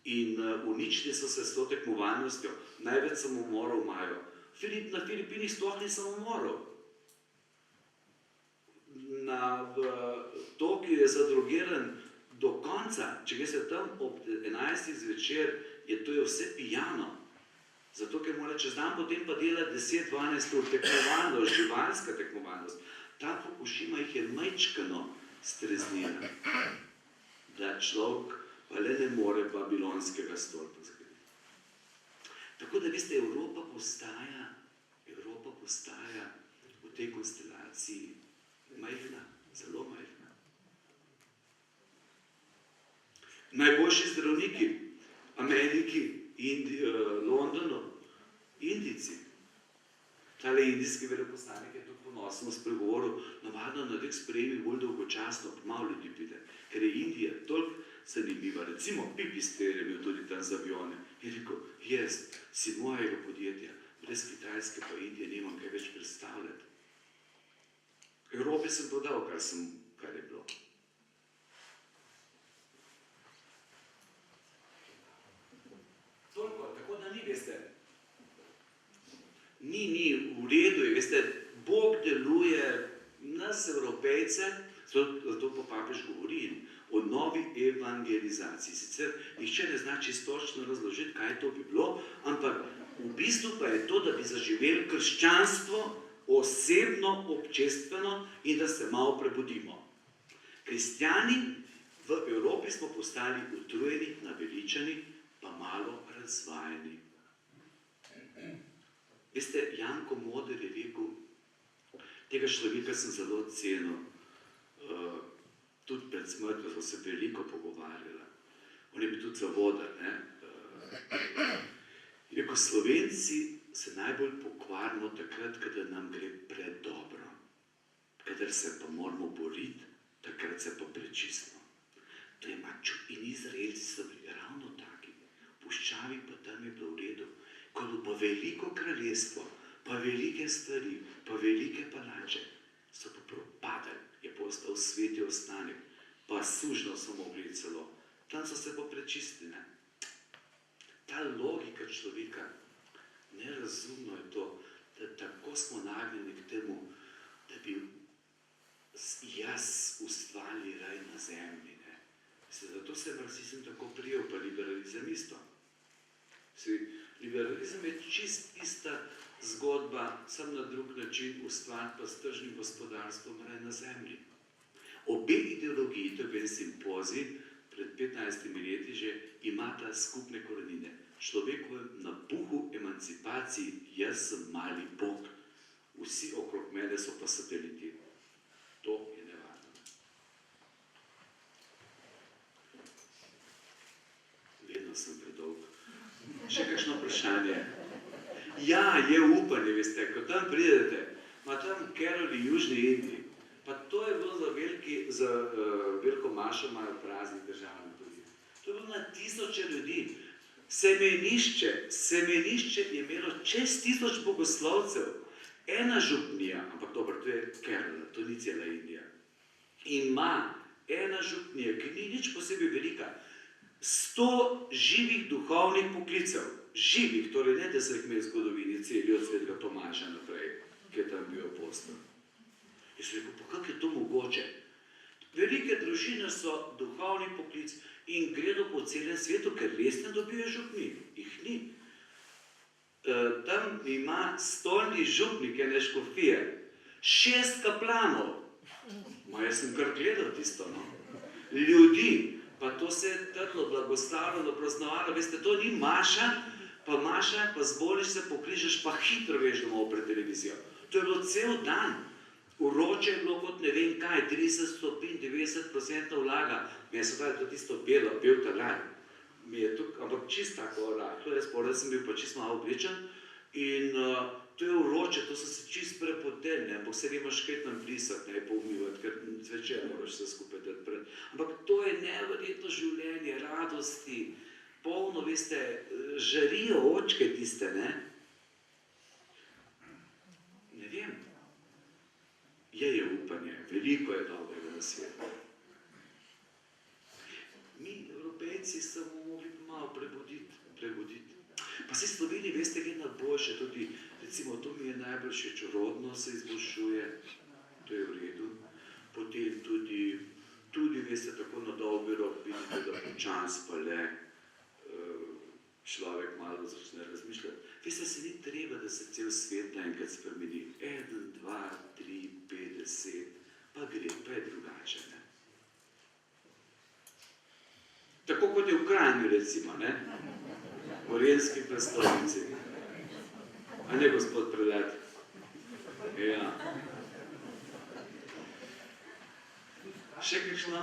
In uničili so se s to tekmovalnostjo. Največ samomorov imajo. Na Filipinih sploh ni samomorov. V Tokiju je zadrogiran do konca. Če gre se tam ob 11. zvečer, je to vse pijano. Zato, ker mora čez dan potem pa delati 10-12 ur tekmovalnost, živalska tekmovalnost. Ta Fukushima jih je majčkano streznila, da človek pa le ne more babilonskega stolpa zgraditi. Tako da, veste, Evropa postaja v tej konstelaciji Majhna, zelo majhna. Najboljši zdravniki, Ameriki, Londonu, Indijci. Tale indijski veleposlanik je tudi ponosno spregovoril, navadno na teh sprejemih bolj dolgočasno, pa malo ljudi pride, ker je Indija toliko zanimiva. Recimo, Pipistrel je bil tudi tam z avione. Je rekel, jaz si mojega podjetja, brez Kitajske pa Indije nimam kaj več predstavljati. Evropi sem dodal, kar je bilo. Toliko, tako da ni, veste, ni v redu, veste, Bog deluje nas, Evropejce, zato pa papež govori o novi evangelizaciji. Sicer nihče ne zna čisto točno razložiti, kaj to bi bilo, ampak v bistvu pa je to, da bi zaživeli krščanstvo osebno, občestveno in da se malo prebudimo. Kristjani v Evropi smo postali utrujeni, naveličani, pa malo razvajeni. Veste, Janko Moder je rekel, tega človeka sem zelo cenil, tudi pred smrtjo smo se veliko pogovarjali. On je bil tudi zavodar, ne? Je rekel, Slovenci se najbolj pokvarimo takrat, kadar nam gre predobro. Kadar se pa moramo boriti, takrat se pa prečistimo. To je mačo. In Izraelci so bili ravno taki. V puščavi pa tam je bilo v redu. Ko pa veliko kraljestvo, pa velike stvari, pa velike palače, so pa propadali, je postal sveti ostanek, pa sužno so mogli celo. Tam so se pa prečistili, ne? Ta logika človeka, nerazumno je to, da tako smo nagnjeni k temu, da bi jaz ustvarili raj na zemlji, ne? Zato se marksizem tako prijel, pa liberalizem isto. Liberalizem je čist ista zgodba, sam na drug način ustvariti pa s tržnim gospodarstvom raj na zemlji. Obe ideologiji, to je bil simpozij, pred 15 leti že, imata skupne korenine. Človekovem napuhu emancipaciji, jaz sem mali Bog, vsi okrog mene so pa sateliti. To je nevarno. Vedno sem predolg. Še kakšno vprašanje? Ja, je upanje, veste, ko tam pridete, ima tam Kerali v Južni Indiji, pa to je bilo za veliko mašo imajo praznik državni tudi. To je bilo na tisoče ljudi. Semenišče je imelo čez 1000 bogoslovcev. Ena župnija, ampak dobro, to je Kerala, to ni cela Indija, ima ena župnija, ki ni nič posebej velika, 100 živih duhovnih poklicev. Živih, torej ne, da se jih imeli v zgodovini celi od svetega Tomaža naprej, ki je tam bil apostol. Jaz sem rekel, pa kako je to mogoče? Velike družine so duhovni poklic in gredo po celem svetu, ker res ne dobijo župnik. Jih ni. Tam ima stolni župnik ene škofije, 6 kaplanov. Jaz sem kar gledal tisto, no. Ljudi, pa to se je trdlo, blagoslavljalo, praznovalo, veste, to ni maša, pa zboliš se, pokrižaš, pa hitro veš domov pred televizijo. To je bilo cel dan. Uroče je bilo kot ne vem kaj, 30 stopinj, 90% vlaga. Meni so dali to tisto bel talar. Ampak čist tako rahlo, jaz povedal sem bil pa čist malo oblečen in to je uroče, to so se čist prepoteli, ampak se nimaš kaj tam brisati, ne pa umivati, ker zvečer moraš se skupaj dati pred. Ampak to je neverjetno življenje, radosti, polno, veste, žarijo očke tiste, ne? Ne vem. Je upanje, veliko je dobrega na svetu. Mi, Evropejci, se bomo mogli malo prebuditi. Pa se Sloveniji, veste, gre na boljše, tudi, recimo, to mi je najbolj všeč, rodno se izboljšuje, to je v redu. Potem tudi, veste, tako na dolgi rok vidite, da počas pa le človek malo začne razmišljati. Veste, se ni treba, da se cel svet naenkrat spremeni. 1, 2, 3, 5, 10, pa gre, pa je drugače, ne? Tako kot je v Kranju, recimo, ne? Gorenjski prestolnici. A ne, gospod prelat? Ja. Še kakšno?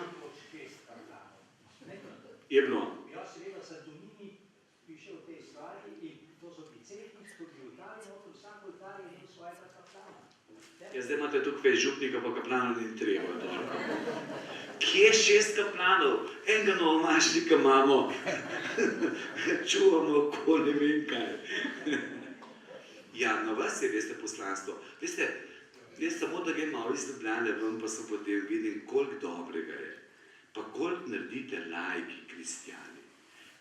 Je bilo? Ja, seveda Santonini piše o tej stvari in to so bicehni, tudi v Italiji, noter vsak v Italiji ima svojega kaplana. Ja, zdaj imate tukaj župnika, pa kaplana ni treba. Kje je 6 kaplanov? Enega novomašnika imamo. Čuvamo okoli, ne vem kaj. Ja, na vas je, veste, poslanstvo. Veste, jaz samo da grem malo iz Ljubljane, vam pa se potem vidim, koliko dobrega je. Pa koliko naredite laiki, kristjani.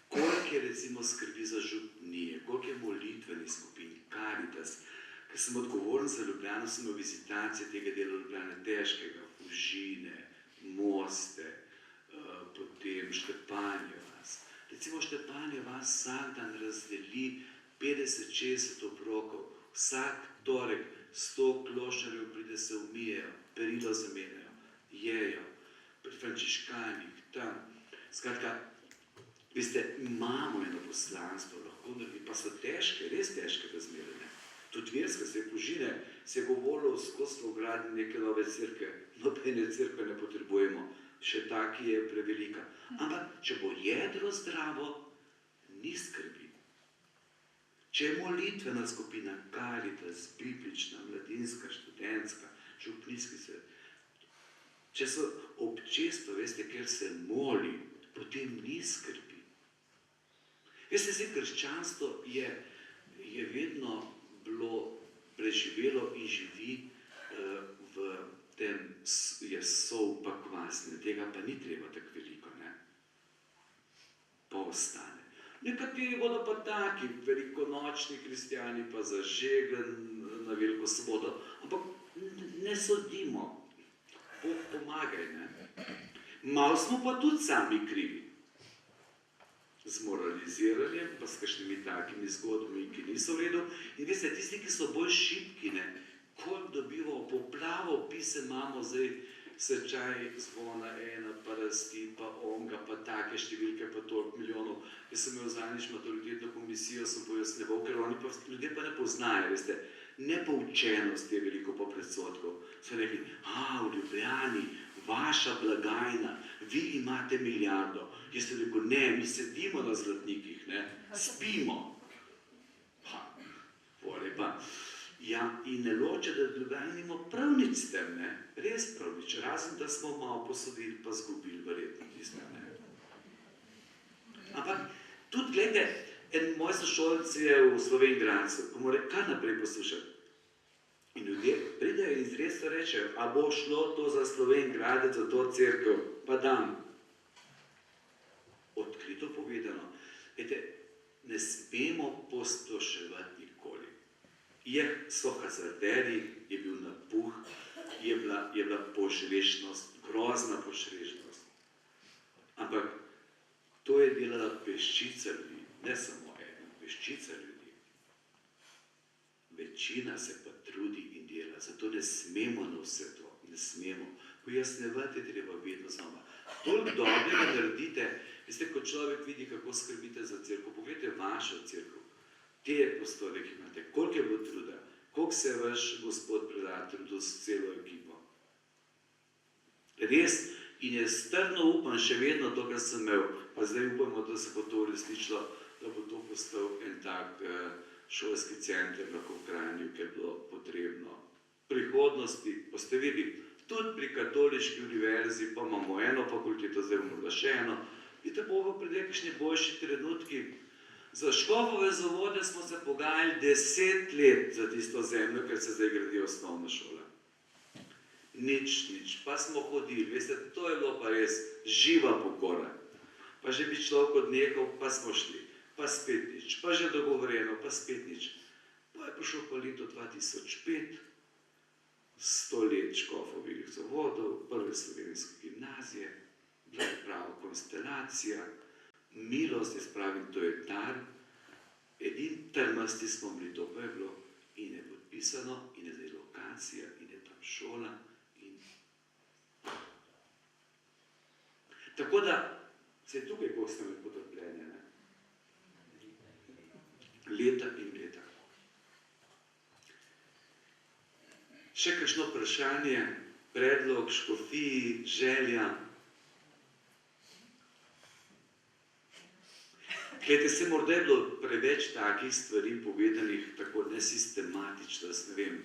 Koliko je recimo skrbi za župnije, koliko je molitvenih skupin, Karitas. Ker sem odgovoren za Ljubljano, sem imel vizitacije tega dela Ljubljane težkega, Fužine, Moste, potem Štepanje vas. Recimo Štepanje vas vsak dan razdeli 50-60 obrokov, vsak torek 100 klošarjev pride se umijejo, perilo zamenjajo, jejo, pri frančiškanih, tam. Skratka, veste, imamo eno poslanstvo, lahko naredi, pa so težke, res težke razmere, ne? Tudi verske se Fužine, se je govorilo skozi o gradnji neke nove cerkve, nobene cerkve ne potrebujemo, še taki je prevelika. Ampak, če bo jedro zdravo, ni skrbi. Če je molitvena skupina, Karitas, biblična, mladinska, študentska, župnijski svet, če so občestvo, veste, ker se moli, potem ni skrbi. Veste, zdaj krščanstvo je vedno bilo preživelo in živi v tem, je sol pa kvasne, tega pa ni treba tako veliko, ne? Pa ostane. Nekateri bodo pa taki, velikonočni kristjani, pa zažegen na veliko soboto, ampak ne sodimo. Bog pomagaj, ne? Malo smo pa tudi sami krivi. Z moraliziranjem, pa s kakšnimi takimi zgodbami, ki niso v redu. In veste, tisti, ki so bolj šibki, ne, koliko dobivo, poplavo pisem imamo zdaj, srčaj, zvona ena, pa rasti, pa onga, pa take številke, pa toliko milijonov. Jaz sem imel zadnjič maturitetno komisijo, sem pojasneval, ker oni pa, ljudje pa ne poznajo, veste, nepoučenost je veliko po predsotkov. So rekli, v Ljubljani, vaša blagajna, vi imate milijardo. Jaz sem rekel, ne, mi sedimo na zlatnikih, ne, spimo. Vole pa. Ja, in ne loče, da Ljubljani nimo prav nič s tem, ne, res prav nič, razen da smo malo posodili, pa zgubili verjetno tistem, ne. Ampak, tudi, gledajte, en moj sošolec je v Slovenj Gradcu, ko mora kar naprej poslušati. In ljudje pridejo in izredno rečejo, a bo šlo to za Slovenj Gradec, za to cerkev, pa dam. Odkrito povedano, ne smemo posploševati nikoli. So hazarderi, je bil napuh, je bila požrešnost, grozna požrešnost. Ampak to je delala peščica ljudi, ne samo ena, peščica ljudi. Večina se pa trudi in dela, zato ne smemo na vse to, ne smemo. Pojasnjevati je treba vedno znova. Toliko dobrega naredite, veste, ko človek vidi, kako skrbite za cerkev, pogledajte vašo cerkev, te prostore, ki imate, koliko je bilo truda, koliko se je vaš gospod predal trudu s celo ekipo. Res, in je strno upam še vedno to, kar sem imel, pa zdaj upamo, da se bo to uresničilo, da bo to postal en tak šolski center lahko v Kranju, ker je bilo potrebno. Prihodnosti, boste videli, tudi pri katoliški univerzi, pa imamo eno fakulteto, zdaj morda še eno, vidite, bo pred kakšni boljši trenutki. Za Škofove zavode smo se pogajali 10 let za tisto zemljo, ker se zdaj gradi osnovna šola. Nič, pa smo hodili, veste, to je bilo pa res živa pokora. Pa že bi človek odnehal, pa smo šli, pa spet nič, pa že dogovorjeno, pa spet nič. Pa je prišel pa leto 2005, 100 let Škofovih zavodov, prve slovenske gimnazije, bila je prava konstelacija, milost, jaz pravim, to je dar, edin trmasti smo bili, to pa je bilo, in je podpisano, in je zdaj lokacija, in je tam šola, in... Tako da, se tukaj, ko ste me potrpljenje, ne? Leta in leta. Še kakšno vprašanje, predlog škofiji, želja. Glejte, se morda je bilo preveč takih stvari povedanih, tako nesistematično, jaz ne vem,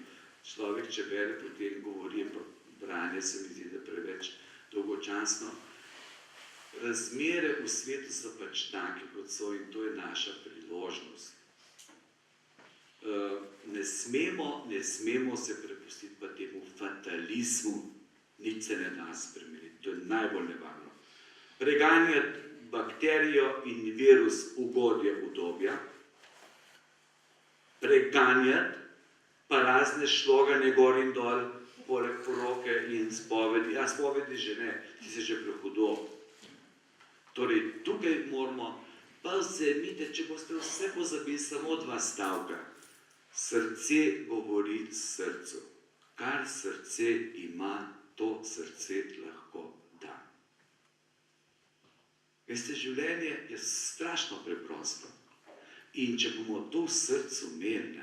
človek, če bere, potem govori, pa branje se mi zdi, da preveč dolgočasno. Razmere v svetu so pač take, kot so, in to je naša priložnost. Ne smemo se prepustiti pa temu fatalizmu, nič se ne da spremeniti, to je najbolj nevarno. Preganjati bakterijo in virus ugodje udobja, preganjati pa razne šloganje gor in dol, poleg poroke in spovedi, a spovedi že ne, ti se že prehudo. Torej, tukaj moramo, pa vzemite, če boste vse pozabili, samo 2 stavka. Srce govori srcu. Kar srce ima, to srce lahko da. Veste, življenje je strašno preprosto. In če bomo to v srcu imeli,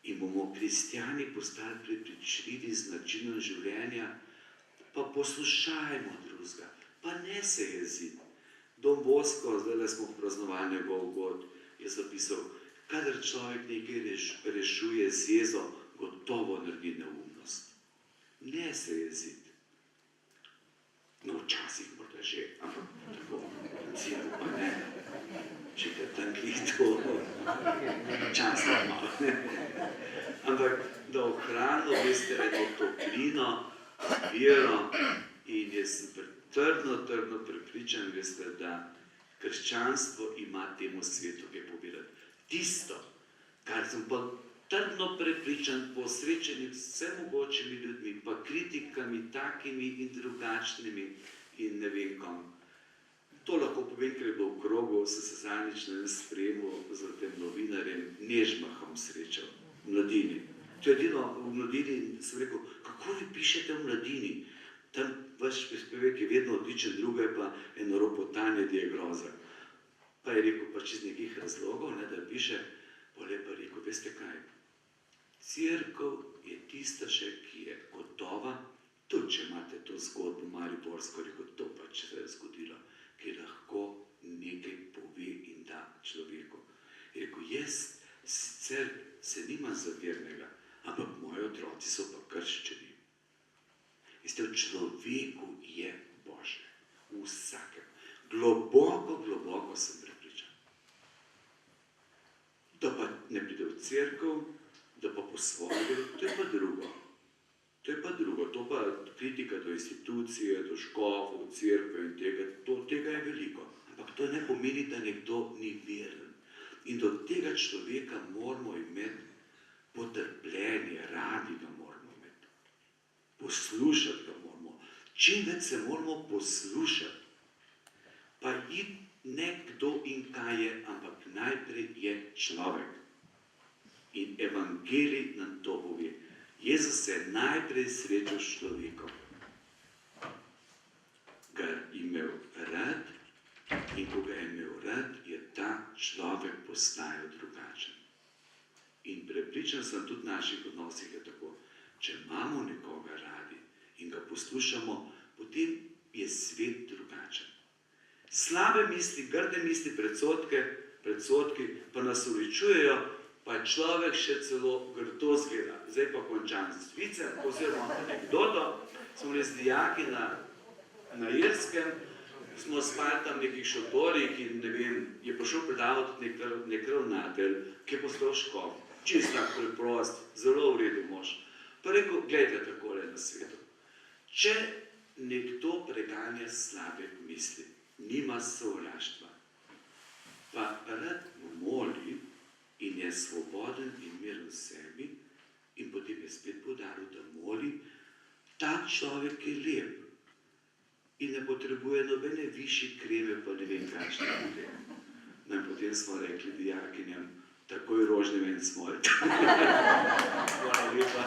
in bomo kristjani postali prepričljivi z načinom življenja, pa poslušajmo drugega, pa ne se jeziti. Don Bosco, zdaj smo praznovali njegov god, je zapisal, kadar človek nekaj rešuje z jezo, gotovo naredi neumnost. Ne se jeziti. No, včasih morda že, ampak tako, recimo pa ne. Če te tam glih to, časno malo, ne. Ampak, da ohranilo, veste, eno toplino, vero, in jaz sem trdno prepričan, veste, da krščanstvo ima temu svetu kaj povedati. Tisto, kar sem pa trdno prepričan po srečanju s vsemogočimi ljudmi, pa kritikami takimi in drugačnimi in ne vem kom. To lahko povem, ker je bilo v krogu, sem se zadnjič na sprejemu z tem novinarjem Nežmahom srečal, v Mladini. To je edino v Mladini, sem rekel, kako vi pišete v Mladini? Tam vaš prispevek je vedno odličen, drugo je pa eno ropotanje, da je groza. Pa je rekel, pač iz nekih razlogov, ne, da piše, pole pa rekel, veste kaj, Cerkev je tista še, ki je gotova, tudi če imate to zgodbo mariborsko, rekel, to pač se je zgodilo, ki lahko nekaj pove in da človeku. Je rekel, jaz sicer se nimam za vernega, ampak moji otroci so pa krščeni. Veste, v človeku je Božje, v vsakem. Globoko sem prepričan. Da pa ne pride v cerkev, da pa po svoje, to je pa drugo. To pa kritika do institucije, do škofov, cerkve in tega je veliko. Ampak to ne pomeni, da nekdo ni veren. In do tega človeka moramo imeti potrpljenje, radi ga moramo imeti. Poslušati ga moramo. Čim več se moramo poslušati. Pa iti ne kdo in kaj je, ampak najprej je človek. In evangelij nam to pove. Jezus se je najprej srečal s človekom. Ga je imel rad in ko ga je imel rad, je ta človek postajal drugačen. In prepričan sem tudi v naših odnosih je tako. Če imamo nekoga radi in ga poslušamo, potem je svet drugačen. Slabe misli, grde misli, predsodki pa nas uličujejo, pa je človek še celo grdo zgleda. Zdaj pa končam z vicem, oziroma anekdoto. Smo bili z dijaki na Irskem, smo spali tam v nekih šotorih in ne vem, je prišel predavati nek ravnatelj, ki je postal škof. Čisto tak preprost, zelo v redu mož. Pa rekel, gledajte takole na svetu. Če nekdo preganja slabe misli, nima sovraštva, pa rad moli in je svoboden in miren v sebi in potem je spet poudaril, da moli, ta človek je lep in ne potrebuje nobene višje kreme, pa ne vem kakšne bude. No in potem smo rekli dijakinjam, takoj rožni ven smolj. Hvala lepa.